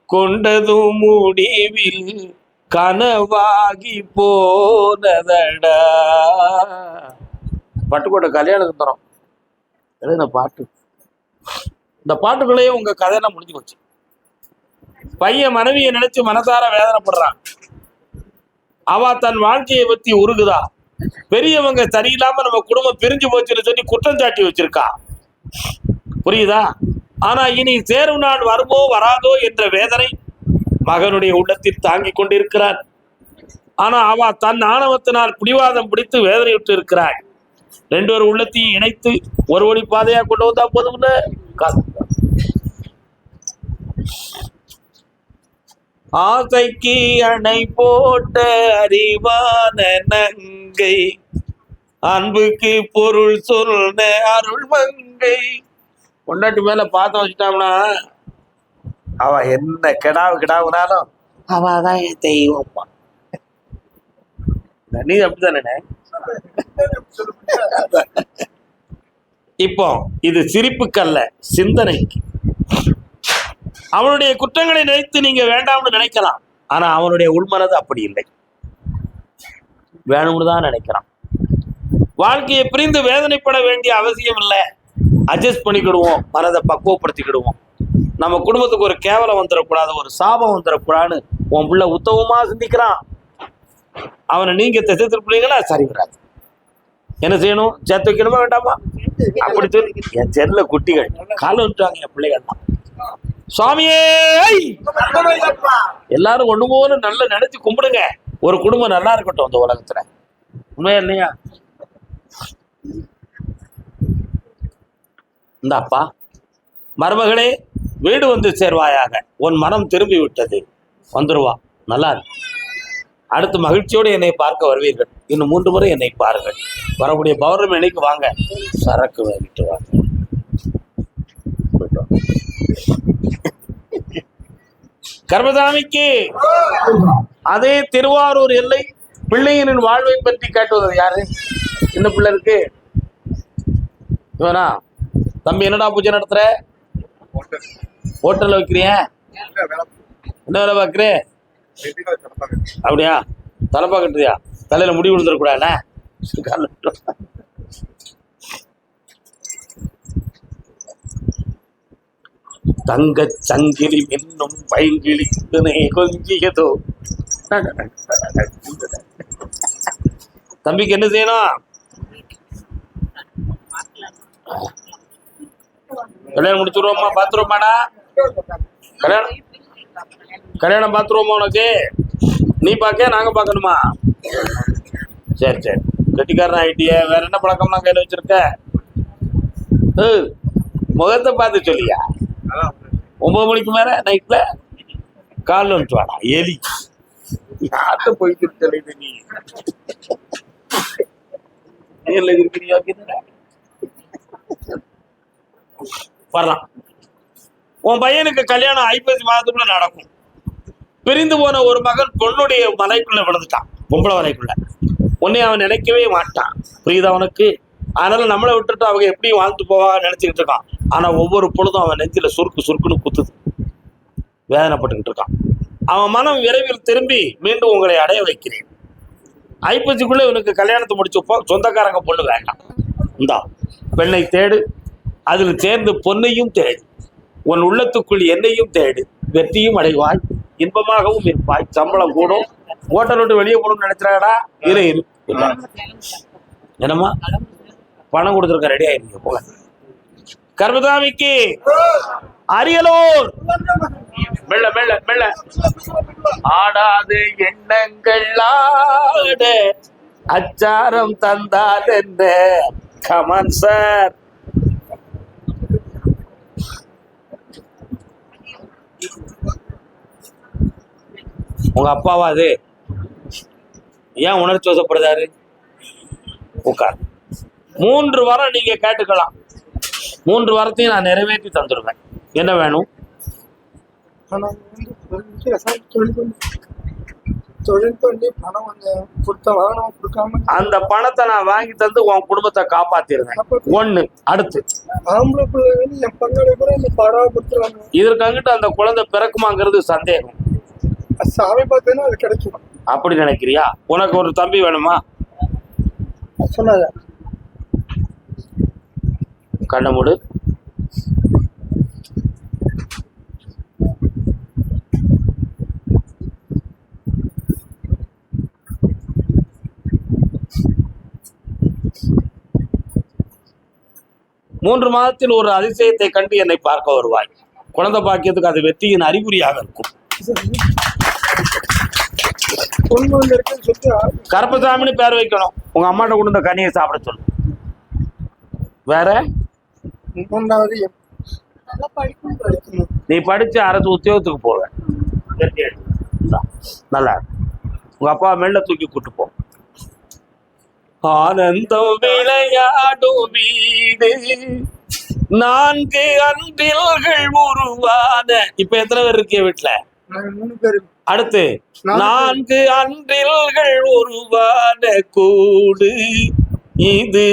கொண்டதும் முடிவில் கனவாகி போனதடா. பட்டுக்கோட்டை கல்யாணத்துக்கு தரோம். இந்த பாட்டு, இந்த பாட்டுக்குள்ளேயே உங்க கதையெல்லாம் முடிஞ்சு போச்சு. பையன் மனைவியை நினைச்சு மனசார வேதனைப்படுறான். அவ தன் வாழ்க்கையை பத்தி உருகுதா. பெரியவங்க சரியில்லாம நம்ம குடும்பம் பிரிஞ்சு போச்சுன்னு சொல்லி குற்றம் சாட்டி வச்சிருக்கா. புரியுதா? ஆனா இனி சேரும் நாள் வருமோ வராதோ என்ற வேதனை மகனுடைய உள்ளத்தில் தாங்கி கொண்டிருக்கிறார். ஆனா அவ தன் ஆணவத்தினால் பிடிவாதம் பிடித்து வேதனையுற்று இருக்கிறாள். ரெண்டு பேரும் உள்ளத்தையும் இணைத்து ஒரு வழி பாதையா கொண்டு வந்தா போதும்ல. ஆசைக்கு அணை போட்ட அறிவான நங்கை, அன்புக்கு பொருள் சொன்ன அருள் மங்கை. பொண்டாட்டி மேல பாத்தம் வச்சுட்டாங்கன்னா அவ என்ன கிடாவுனாலும் அவதான் என் தெய்வம்மா. நீ அப்படித்தானே? இப்போ இது சிரிப்புக்கல்ல, சிந்தனைக்கு. அவனுடைய குற்றங்களை நினைத்து நீங்க வேண்டாம்னு நினைக்கலாம். ஆனா அவனுடைய உள்மனது அப்படி இல்லை, வேணும்னு தான் நினைக்கிறான். வாழ்க்கையை பிரிந்து வேதனைப்பட வேண்டிய அவசியம் இல்லை. அட்ஜஸ்ட் பண்ணிக்கிடுவோம், மனதை பக்குவப்படுத்திக்கிடுவோம். நம்ம குடும்பத்துக்கு ஒரு கேவலம் வந்துடக்கூடாது, ஒரு சாபம் வந்துடக்கூடாதுன்னு உன் பிள்ளை உத்தவமா சிந்திக்கிறான். அவனை நீங்க திசை திருப்பினீங்கன்னா சரி வராது. என்ன செய்யணும்? சேர்த்து வைக்கணுமா வேண்டாமா? அப்படி சொல்லி என் செல்ல குட்டிகள் காலம் விட்டுறாங்க என் பிள்ளைகள் தான். சுவாமியே, எல்லாரும் ஒண்ணு போல நல்லா நினைச்சு கும்பிடுங்க. ஒரு குடும்பம் நல்லா இருக்கட்டும் அந்த உலகத்துல. உண்மையா இல்லையா? இந்த அப்பா, மருமகளே வீடு வந்து சேர்வாயாக, உன் மனம் திரும்பி விட்டது, வந்துருவா, நல்லா இருக்கு. அடுத்து மகிழ்ச்சியோடு என்னை பார்க்க வருவீர்கள். இன்னும் 3 முறை என்னை பாருங்கள். வரக்கூடிய பௌர்ணமி அன்னைக்கு வாங்க, சரக்கு வாங்கிட்டு வாங்க. கர்மசாமிக்கு அதே திருவாரூர் எல்லை பிள்ளைகளின் வாழ்வை பற்றி கேட்டுவது யாரு? இந்த பிள்ளை இருக்கு இவனா? தம்பி என்னடா பூஜை நடத்துற? ஹோட்டல்ல வைக்கிறிய? என்ன வேலை பார்க்குற? அப்படியா? தலைப்பா கட்டுறியா? தலையில முடி விழுந்துடக்கூடாதுண்ணே. தங்க சங்கிலி மின்னும் பைங்கிலி கொஞ்சியதோ. தம்பிக்கு என்ன செய்யணும்? கல்யாணம் முடிச்சுருவோமா? பாத்துருவோமாடா? கல்யாணம் பாத்துருவோமா? உனக்கு நீ பார்க்க நாங்க பார்க்கணுமா? சரி சரி, கெட்டிக்காரன் ஆயிட்டிய. வேற என்ன பழக்கம்லாம் கையில வச்சிருக்க? முகத்தை பார்த்து சொல்லியா? 9 மணிக்கு மேல நைட்ல காலில் வந்துட்டு வாடா எலி. யார்கிட்ட போயிட்டு தெரியுது நீ? வரலாம். உன் பையனுக்கு கல்யாணம் 50 மாதத்துக்குள்ள நடக்கும். பிரிந்து போன ஒரு மகன் பொண்ணுடைய மலைக்குள்ள விழுந்துட்டான், பொம்பளை மலைக்குள்ள. உன்னை அவன் நினைக்கவே மாட்டான், புரியுது அவனுக்கு? அதனால நம்மளை விட்டுட்டு அவங்க எப்படியும் வாழ்ந்து போவா நினைச்சுக்கிட்டு இருக்கான். ஆனா ஒவ்வொரு பொழுதும் அவன் நெஞ்சில சுருக்குன்னு குத்துது, வேதனைப்பட்டுக்கிட்டு இருக்கான். அவன் மனம் விரைவில் திரும்பி மீண்டும் உங்களை அடைய வைக்கிறேன். ஐப்பசிக்குள்ள இவனுக்கு கல்யாணத்தை முடிச்சப்போ சொந்தக்காரங்க பொண்ணு வேண்டாம். இந்தா பெண்ணை தேடு, அதில் சேர்ந்து பொன்னையும் தேடு, உன் உள்ளத்துக்குள் என்னையும் தேடு, வெற்றியும் அடைவாய், இன்பமாகவும் இருப்பாய். சம்பளம் கூடும். ஹோட்டல் விட்டு வெளியே போகணும்னு நினைச்சாடா, இரு என்னம்மா பணம் கொடுத்துருக்க, ரெடி ஆயிருங்க போல. கர்மசாமிக்கு அரியலூர் மெல்ல மெல்ல மெல்ல ஆடாது எண்ணங்கள் ஆட அச்சாரம் தந்தால் என்ன. Come on sir. உங்க அப்பாவா அது? ஏன் உணர்ச்சி வசப்படுதாரு? உட்கார். 3 வாரம் நீங்க கேட்டுக்கலாம். 3 வாரத்தையும் நான் நிறைவேற்றி தந்துடுவேன். என்ன வேணும்? அந்த பணத்தை நான் வாங்கி தந்து உன் குடும்பத்தை காப்பாத்திருவேன். 1. அடுத்து இதற்காகிட்ட அந்த குழந்தை பிறக்குமாங்கிறது சந்தேகம். சாமி பார்த்தேன்னா அது கிடைக்கும். அப்படி நினைக்கிறியா? உனக்கு ஒரு தம்பி வேணுமா? சொன்னாங்க. கண்ண மூடு. மூன்று மாதத்தில் ஒரு அதிசயத்தை கண்டு என்னை பார்க்க வருவாய். குழந்தை பாக்கியத்துக்கு அது வெற்றியின் அறிகுறியாக இருக்கும். கருப்பசாமின்னு பேர் வைக்கணும். உங்க அம்மாட்ட கொண்டு இந்த கனியை சாப்பிட சொல்லு. வேற மூன்றாவது நல்லா படிக்கணும். நீ படிச்சு அரசு உத்தியோகத்துக்கு போவ. நல்லா இருக்கு. உங்க அப்பா மெல்ல தூக்கி கூட்டு போ. ஆனந்தம் விளையாடும் வீடு 4 அன்பில்கள் உருவான. இப்ப எத்தனை பேர் இருக்கிய வீட்டுல? 3 பேர். அடுத்து 4 அன்பில்கள் உருவான கூடு இது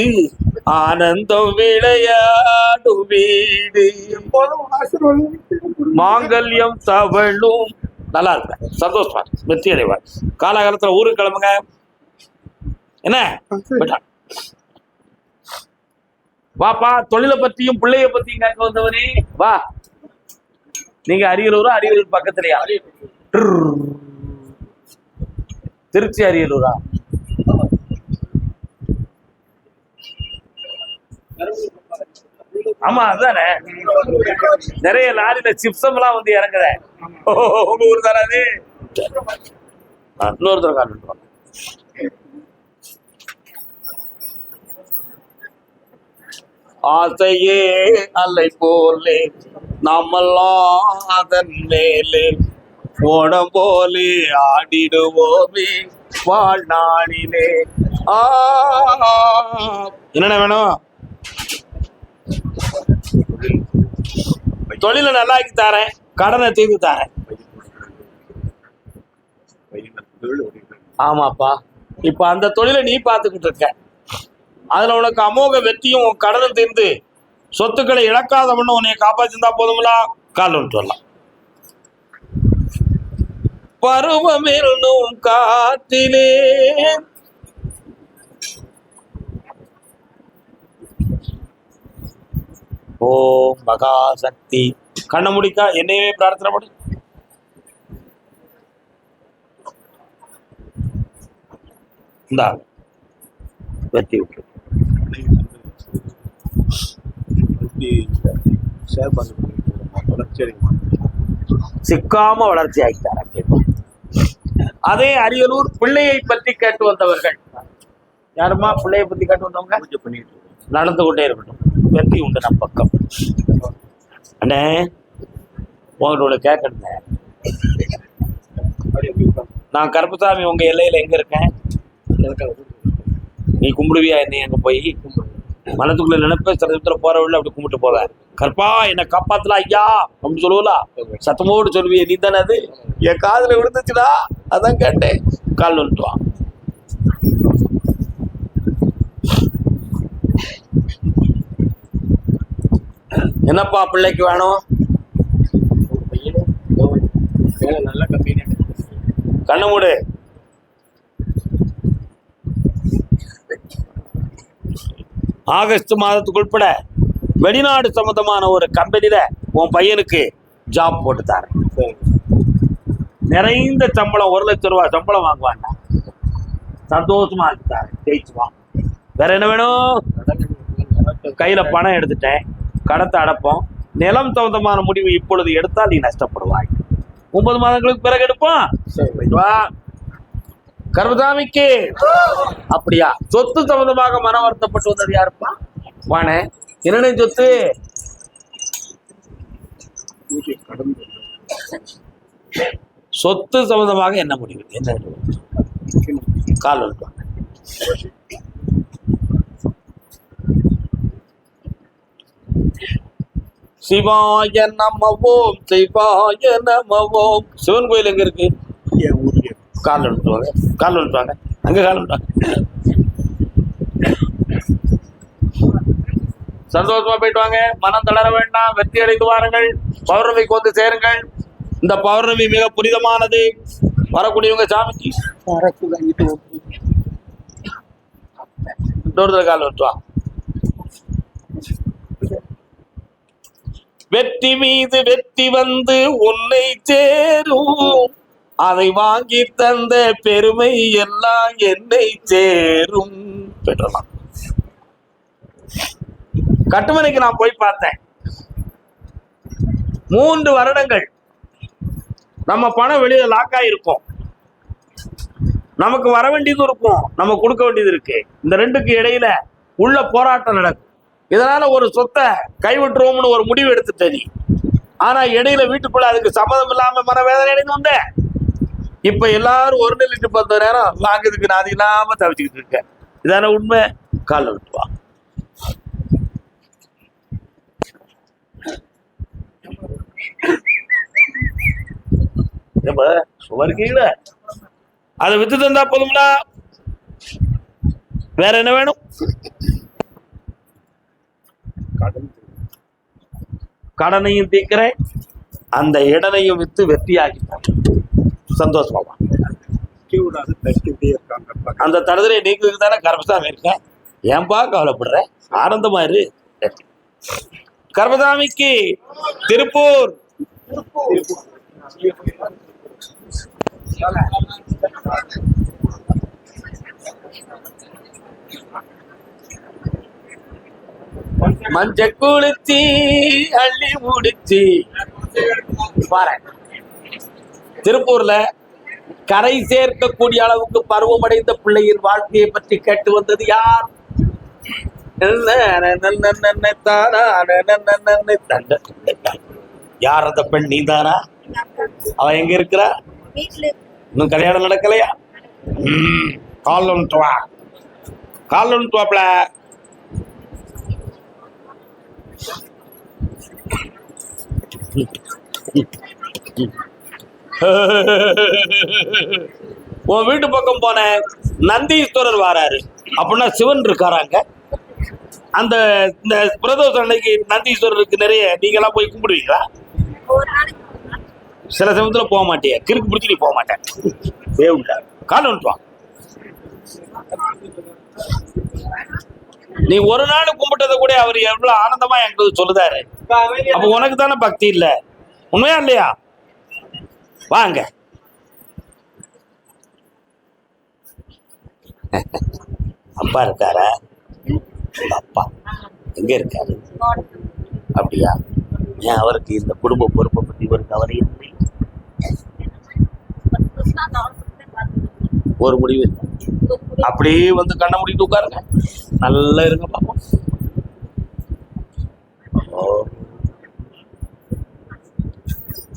ஆனந்தம் விளையாடும் வீடு. மாங்கல்யம் தவழும். நல்லா இருப்பேன், சந்தோஷமா வெற்றி அடைவார். காலகாலத்துல ஊருக்கு கிளம்புங்க. என்ன வாப்பா, தொழிலை பத்தியும் பிள்ளைய பத்தியும் கேட்க வந்தவனே வா. நீங்க அரியலூரா? அரியலூர் பக்கத்துலயா? திருச்சி அரியலூரா? ஆமா அதுதானே. நிறைய லாரியில சிப்ஸம் எல்லாம் வந்து இறங்குற. உங்க ஊர் தானே அது? இன்னொருத்தர் காரணம். ஆசையே அலை போலே நாமெல்லாம் அதன் மேலே ஓடம் போலே ஆடிடுவோமே வாழ்நாளிலே. என்னென்ன வேணும்? தொழிலை நல்லாக்கி தரேன், கடனை தீர்த்து தரேன். ஆமாப்பா, இப்ப அந்த தொழிலை நீ பார்த்துக்கிட்டு இருக்க. அதுல உனக்கு அமோக வெற்றியும் உன் கடனும் தீர்ந்து சொத்துக்களை இழக்காதவன்னு உன்னை காப்பாற்றிருந்தா போதுங்களா? கால் விட்டு வரலாம். பருவமென்னும் காற்றிலே ஓம் மகாசக்தி. கண்ண முடிக்கா என்னையே பிரார்த்தனை பண்ணு. இந்தா வெற்றி விட்டு சிக்காம வளர்ச்சி ஆகிட்டார். அதே அரியலூர் பிள்ளையை பற்றி கேட்டு வந்தவர்கள் யாருமா? பிள்ளையை பத்தி கேட்டு வந்தவங்க நடந்து கொண்டே இருக்கட்டும். வெற்றி உண்டு நம் பக்கம். அண்ணே உங்களோட கேட்கணுங்க. நான் கருப்பசாமி உங்க எல்லையில எங்க இருக்கேன்? நீ கும்பிடுவியா என்னை? அங்க போய் மனத்துக்குள்ள நினைப்ப சில போற வழியில அப்படி கும்பிட்டு போவேன். கற்பா என்னை காப்பாத்தலாம் ஐயா அப்படின்னு சொல்லுவலா, சத்தமோடு சொல்லுவிய நீ தானே? அது என் காதுல விழுந்துச்சுடா, அதான் கேட்டேன். கால் வந்துட்டுவான். என்னப்பா பிள்ளைக்கு வேணும்? நல்ல கம்பெனி. கண்ணு மூடு. ஆகஸ்ட் மாதத்துக்கு உட்பட வெளிநாடு சம்பந்தமான ஒரு கம்பெனியில உன் பையனுக்கு ஜாப் போட்டு தரேன். நிறைந்த சம்பளம், 1 லட்சம் ரூபாய் சம்பளம் வாங்குவான்டா. சந்தோஷமா இருக்குதாரு, ஜெயிச்சுவான். வேற என்ன வேணும்? கையில பணம் எடுத்துட்டேன், கடத்தை அடைப்போம். நிலம் சம்பந்தமான முடிவு இப்பொழுது எடுத்தால் நீ நஷ்டப்படுவாய். 9 மாதங்களுக்கு பிறகு எடுப்போம். கருப்பசாமிக்கு அப்படியா? சொத்து சம்பந்தமாக மன வருத்தப்பட்டு வந்தது யாருப்பா? வானே என்ன சொத்து? சொத்து சம்பந்தமாக என்ன முடிவு? என்ன கால் வந்துவாங்க. சிவாய நமவோம் சிவாய நமவோம். சிவன் கோயில் எங்க இருக்கு? கால் வந்துவாங்க, கால் வந்துவாங்க, அங்க கால் வந்துவாங்க. சந்தோஷமா போயிட்டு வாங்க. மனம் தளர வேண்டாம். வெற்றி அடைந்து வாருங்கள். பௌர்ணமிக்கு வந்து சேருங்கள். இந்த பௌர்ணமி மிக புனிதமானது. வரக்கூடியவங்க சாமிக்கு கால் வந்துவா. வெற்றி மீது வெற்றி வந்து உன்னை சேரும், அதை வாங்கி தந்த பெருமை எல்லாம் என்னை சேரும். பெற்றலாம். கட்டுமனைக்கு நான் போய் பார்த்தேன். 3 வருடங்கள் நம்ம பணம் வெளியில லாக்கா இருக்கும். நமக்கு வர வேண்டியது இருக்கும், நம்ம கொடுக்க வேண்டியது இருக்கு. இந்த 2க்கு இடையில உள்ள போராட்டம் நடக்கும். இதனால ஒரு சொத்தை கைவிட்டுருவோம்னு ஒரு முடிவு எடுத்துட்ட நீ. ஆனா இடையில வீட்டுக்குள்ள அதுக்கு சம்மதம் இல்லாம மனவேதனை அடைந்து வந்த. இப்ப எல்லாரும் ஒரு நிலைக்கு 10 நேரம் வாங்குறதுக்கு நான் அது இல்லாம தவிச்சுக்கிட்டு இருக்கேன். இதான உண்மை. கால் விட்டுவா. சுவர் கீழே அதை வித்து தந்தா போதும்னா வேற என்ன வேணும்? கடனையும் தீக்கிறேன், அந்த இடனையும் வித்து வெற்றியாகிட்டேன். சந்தோஷமா அந்த தடுதலை நீக்குறதுக்கு தானே கர்மசாமி இருக்கேன். ஏன்பா கவலைப்படுற? ஆனந்தமா இரு. கர்மசாமிக்கு திருப்பூர். மஞ்ச குளிச்சி அள்ளி முடிச்சு பாரு. திருப்பூர்ல கரை சேர்க்கக்கூடிய அளவுக்கு பருவமடைந்த பிள்ளையின் வாழ்க்கையை பற்றி கேட்டு வந்தது யார்? யார் அந்த பெண்? நீதானா? அவ எங்க இருக்கிறா? இன்னும் கல்யாணம் நடக்கலையா? கால் ஒன்றுவா, கால் ஒன்றுவாப்ல. உன் வீட்டு பக்கம் போன நந்தீஸ்வரர் வாராரு அப்படின்னா சிவன் இருக்காராங்க. அந்த இந்த பிரதோஷ அன்னைக்கு நந்தீஸ்வரருக்கு நிறைய நீங்களாம் போய் கும்பிடுவீங்களா? சில சமயத்துல போக மாட்டியா? கிறுக்கு பிடிச்சி நீ போக மாட்டேன். கால் ஒன்றுவா. நீ ஒரு நாள் கும்பிட்டதை கூட அவர் எவ்வளவு ஆனந்தமா எங்களுக்கு சொல்லுதாரு. அப்ப உனக்கு தானே பக்தி இல்ல? உண்மையா இல்லையா? வாங்க. அப்பா இருக்காரா? அப்பா எங்க இருக்காரு? அப்படியா? ஏன் அவருக்கு இந்த குடும்ப பொறுப்பை பத்தி ஒரு கவலை இல்லை? ஒரு முடிவு இல்லை. அப்படியே வந்து கண்ணை மூடிட்டு உட்காருங்க. நல்லா இருங்க பாப்போம்.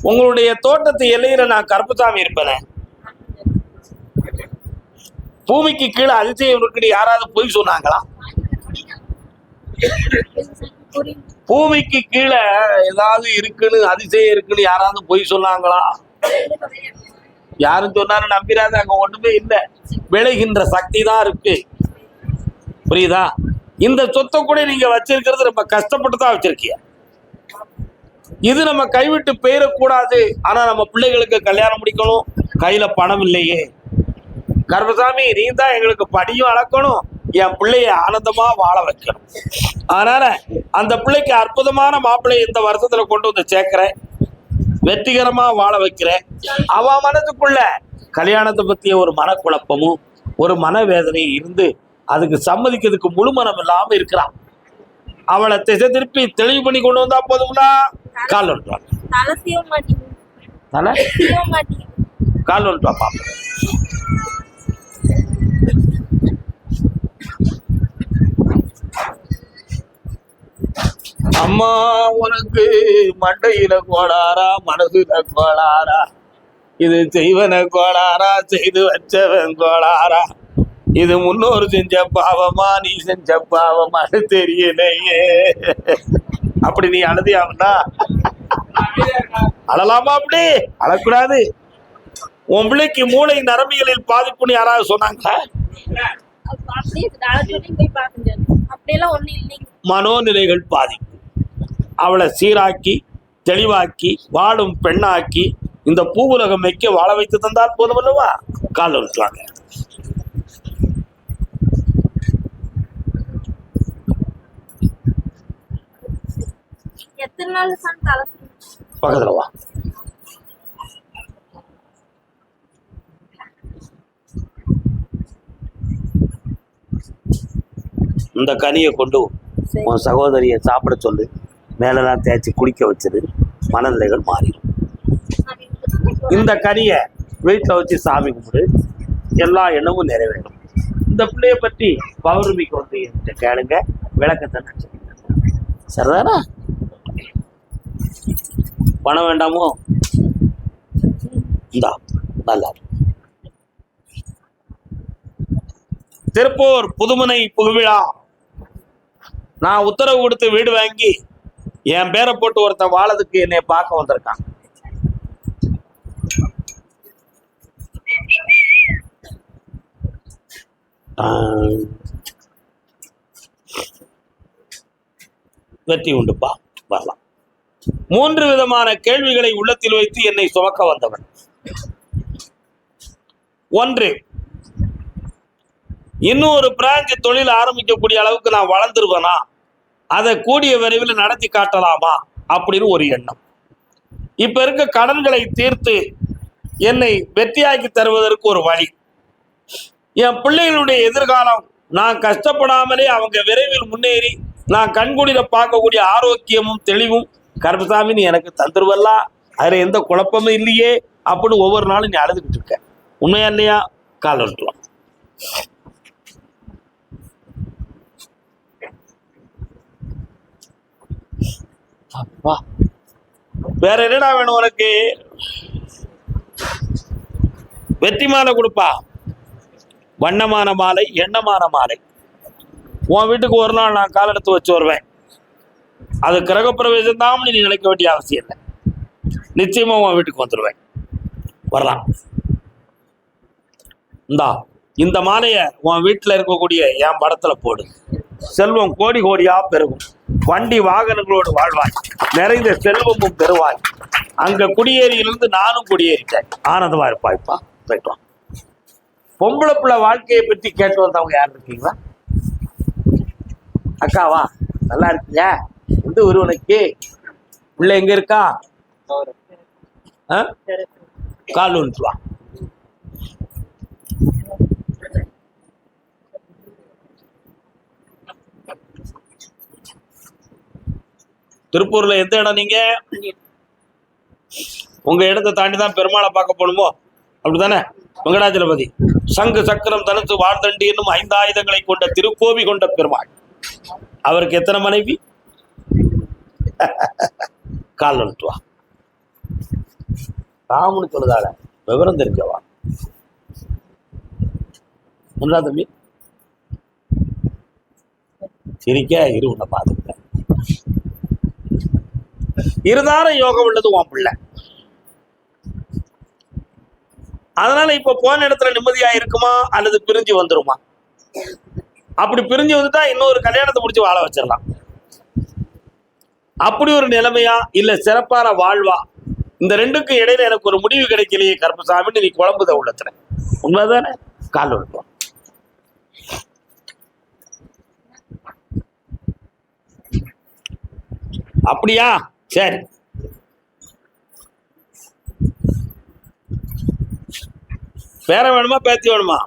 உங்களுடைய தோட்டத்து எல்லையில நான் கருப்புசாமி இருப்பேனே. பூமிக்கு கீழே அதிசயம் இருக்குன்னு யாராவது பொய் சொன்னாங்களா? பூமிக்கு கீழே ஏதாவது இருக்குன்னு அதிசயம் இருக்குன்னு யாராவது பொய் சொன்னாங்களா? யாரும் சொன்னாலும் நம்பிராது. அங்க ஒண்ணுமே இல்லை. விளைகின்ற சக்தி தான் இருக்கு. புரியுதா? இந்த சொத்தை கூட நீங்க வச்சிருக்கிறது ரொம்ப கஷ்டப்பட்டு தான் வச்சிருக்கீங்க. இது நம்ம கைவிட்டு போயிடக்கூடாது. ஆனா நம்ம பிள்ளைகளுக்கு கல்யாணம் முடிக்கணும். கையில பணம் இல்லையே. கர்மசாமி, நீ தான் எங்களுக்கு படியும் அளக்கணும், என் பிள்ளைய ஆனந்தமா வாழ வைக்கணும். அதனால அந்த பிள்ளைக்கு அற்புதமான மாப்பிள்ளையை இந்த வருஷத்துல கொண்டு வந்து சேர்க்கிறேன். வெற்றிகரமா வாழ வைக்கிறேன். அவ மனதுக்குள்ள கல்யாணத்தை பத்திய ஒரு மனக்குழப்பமும் ஒரு மனவேதனையும் இருந்து அதுக்கு சம்மதிக்கிறதுக்கு முழு மனம் இல்லாம இருக்கிறான். அவளை திசை திருப்பி தெளிவு பண்ணி கொண்டு வந்தா போதும்னா கால் வந்துட்டான். கால் வந்துட்டா பாப்பா. அம்மா உனக்கு மண்டையில கோளாரா மனசுல கோளாரா? இது செய்வன கோளாரா செய்து வச்சவன் கோளாரா? இது முன்னோர் செஞ்ச பாவமா நீ செஞ்ச பாவமா தெரியலையே. அப்படி நீ அழுதியாவனா? அழலாமா? அப்படி அழக்கூடாது. உன் பிள்ளைக்கு மூளை நரம்பியலில் பாதிப்புன்னு யாராவது சொன்னாங்களா? மனோநிலைகள் பாதிப்பு. அவளை சீராக்கி தெளிவாக்கி வாழும் பெண்ணாக்கி இந்த பூவுலகம் வைக்க வாழ வைத்து தந்தால் போதும் அல்லவா? கால் விட்டுவாங்க. பக்கத்துல வா. இந்த கனியை கொண்டு உன் சகோதரியை சாப்பிட சொல்லு. மேலெல்லாம் தேய்ச்சி குளிக்க வச்சிரு. மனநிலைகள் மாறிடும். இந்த கனியை வீட்டில் வச்சு சாமி கும்பிடு. எல்லா எண்ணமும் நிறைவேறும். இந்த பிள்ளைய பற்றி பௌர்ணமிக்கு வந்து கேளுங்க. விளக்கத்தை சரிதானா? பணம் வேண்டாமோ? இந்தா, நல்லா இருக்கு. திருப்பூர் புதுமனை புதுவிழா. நான் உத்தரவு கொடுத்து வீடு வாங்கி என் பேரை போட்டு ஒருத்தன் வாழதுக்கு என்னை பார்க்க வந்திருக்கான். வெற்றி உண்டுப்பா, வரலாம். 3 விதமான கேள்விகளை உள்ளத்தில் வைத்து என்னை சுமக்க வந்தவன். 1, இன்னொரு பிரான்ச் தொழில் ஆரம்பிக்கக்கூடிய அளவுக்கு நான் வளர்ந்துருவேனா, அதை கூடிய விரைவில் நடத்தி காட்டலாமா அப்படின்னு ஒரு எண்ணம். இப்ப இருக்க கடன்களை தீர்த்து என்னை வெற்றியாக்கி தருவதற்கு ஒரு வழி. என் பிள்ளைகளுடைய எதிர்காலம் நான் கஷ்டப்படாமலே அவங்க விரைவில் முன்னேறி நான் கண்குளிர பார்க்கக்கூடிய ஆரோக்கியமும் தெளிவும் கருப்பசாமி நீ எனக்கு தந்துருவல்லா, அதுல எந்த குழப்பமும் இல்லையே அப்படின்னு ஒவ்வொரு நாளும் நீ அழுதுகிட்டு இருக்க. உண்மையா இல்லையா? கால் வந்துடலாம். அப்பா, வேற என்னடா வேணும் உனக்கு? வெற்றி மாலை கொடுப்பா. வண்ணமான மாலை, எண்ணமான மாலை. உன் வீட்டுக்கு ஒரு நாள் நான் கால் எடுத்து வச்சு வருவேன். அது கிரகப்பிரவேசம் தான் நீ நினைக்க வேண்டிய அவசியம் இல்லை. நிச்சயமா உன் வீட்டுக்கு வந்துடுவேன். வரலாம். இந்தா, இந்த மாலையை உன் வீட்டில் இருக்கக்கூடிய என் படத்துல போடு. செல்வம் கோடி கோடியா பெருகும். வண்டி வாகனங்களோடு வாழ்வாய். நிறைந்த செல்வமும் பெறுவாய். அங்க குடியேறியிலிருந்து நானும் குடியேறிட்டேன். ஆனந்தமா இருப்பாய்ப்பா. போயிட்டு. பொம்பளை பிள்ளை வாழ்க்கையை பற்றி கேட்டு வந்தவங்க யார் இருக்கீங்களா? அக்காவா? நல்லா இருக்கீங்க? எந்த ஊர் உனக்கு? பிள்ளை எங்க இருக்கா? கால் வந்துட்டு வா. திருப்பூர்ல எந்த இடம் நீங்க? உங்க இடத்தை தாண்டி தான் பெருமாளை பார்க்க போகணுமோ? அப்படித்தானே? வெங்கடாச்சலபதி சங்கு சக்கரம் தனுசு வாழ்தண்டி என்னும் 5 ஆயுதங்களை கொண்ட திருக்கோவி கொண்ட பெருமாள். அவருக்கு எத்தனை மனைவி? கால் வந்துட்டு வா. ராமுன்னு சொல்லுதால விவரம் தெரிஞ்சவா? ஒன்றா தம்பி சிரிக்க இரு, உன்னை பார்த்துக்கிட்டேன். இருதார யோகம் உள்ளது உன் பிள்ளை. அதனால இப்ப போன இடத்துல நிம்மதியா இருக்குமா அல்லது பிரிஞ்சு வந்துருமா? அப்படி பிரிஞ்சு வந்துட்டா இன்னொரு கல்யாணத்தை முடிச்சு வாழ வச்சிடலாம். அப்படி ஒரு நிலைமையா இல்ல சிறப்பான வாழ்வா? இந்த ரெண்டுக்கும் இடையில எனக்கு ஒரு முடிவு கிடைக்கலையே கருப்பசாமி, நீ குழம்புத உள்ளத்துல. உண்மைதானே? கால் விடுவோம். அப்படியா? சரி. பேர வேணுமா பேத்தி வேணுமா?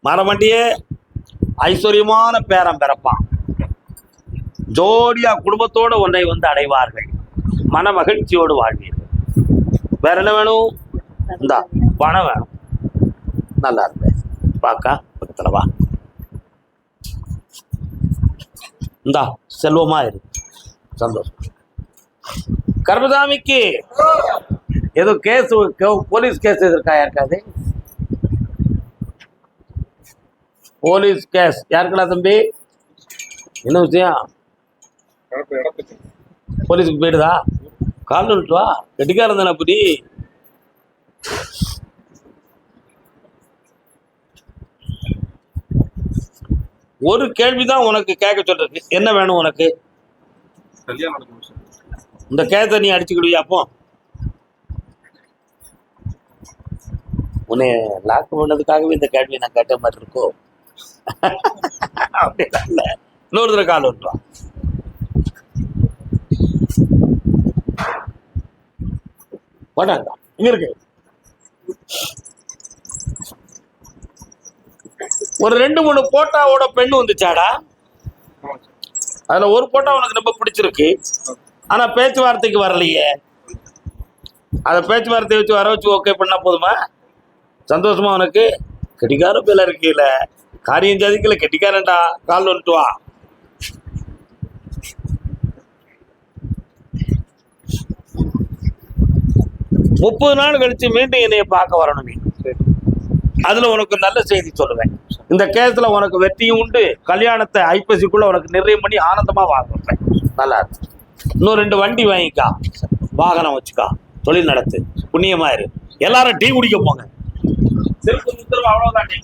மரமண்டியே ஐஸ்வர்யமான பேரம் பிறப்பான். ஜோடியா குடும்பத்தோடு ஒன்றை வந்து அடைவார்கள். மன மகிழ்ச்சியோடு வாழ்வீர்கள். வேற என்ன வேணும்? இந்தா பணம் வேணும். நல்லா இருப்பேன். பாக்கா பக்கத்துல வா. இந்தா செல்வமா இரு. சந்தோஷம். கருப்பசாமிக்கு ஏதோ கேஸ், போலீஸ் கேஸ் இருக்கா யாருக்காது? போலீஸ் கேஸ் யாருக்கடா தம்பி? என்ன விஷயம்? போலீஸுக்கு போயிடுதா? கால் விட்டு வா. கெட்டிக்காரன் தானே அப்படி. ஒரு கேள்விதான் உனக்கு கேட்க சொல்றது. என்ன வேணும் உனக்கு? இந்த கேஸை நீ அடிச்சுக்கிடுவியா? அப்போ உன்னை லாக் பண்ணதுக்காகவே இந்த கேள்வி நான் கேட்ட மாதிரி இருக்கோ? அப்படிலாம் இல்லை. இன்னொரு தடவை கால் விட்டுருவான். போட்டாங்க இங்க இருக்கு. ஒரு 2-3 போட்டாவோட பெண்ணு வந்துச்சாடா. அதுல ஒரு போட்டோ உனக்கு ரொம்ப பிடிச்சிருக்கு. ஆனா பேச்சுவார்த்தைக்கு வரலையே. அதை பேச்சுவார்த்தை வச்சு வர வச்சு ஓகே பண்ணா போதுமா? சந்தோஷமா உனக்கு? கெட்டிக்கார பேல இருக்கீல, காரியம் ஜாதிக்கல கெட்டிக்காரன்டா. கால் வந்துட்டு வா. 30 நாள் கழிச்சு மீண்டும் என்னைய பார்க்க வரணும் நீ. சரி. அதுல உனக்கு நல்ல செய்தி சொல்லுவேன். இந்த கேஸ்ல உனக்கு வெற்றியும் உண்டு. கல்யாணத்தை ஐப்பசிக்குள்ள உனக்கு நிறையம் பண்ணி ஆனந்தமா வாழ வைப்பேன். நல்லா இருக்கு. இன்னும் 2 வண்டி வாங்கிக்கா, வாகனம் வச்சுக்கா, தொழில் நடத்து, புண்ணியமா இரு. எல்லாரும் டீ குடிக்க போங்க. செருப்பு உத்தரவு அவ்வளவுதான் டீ.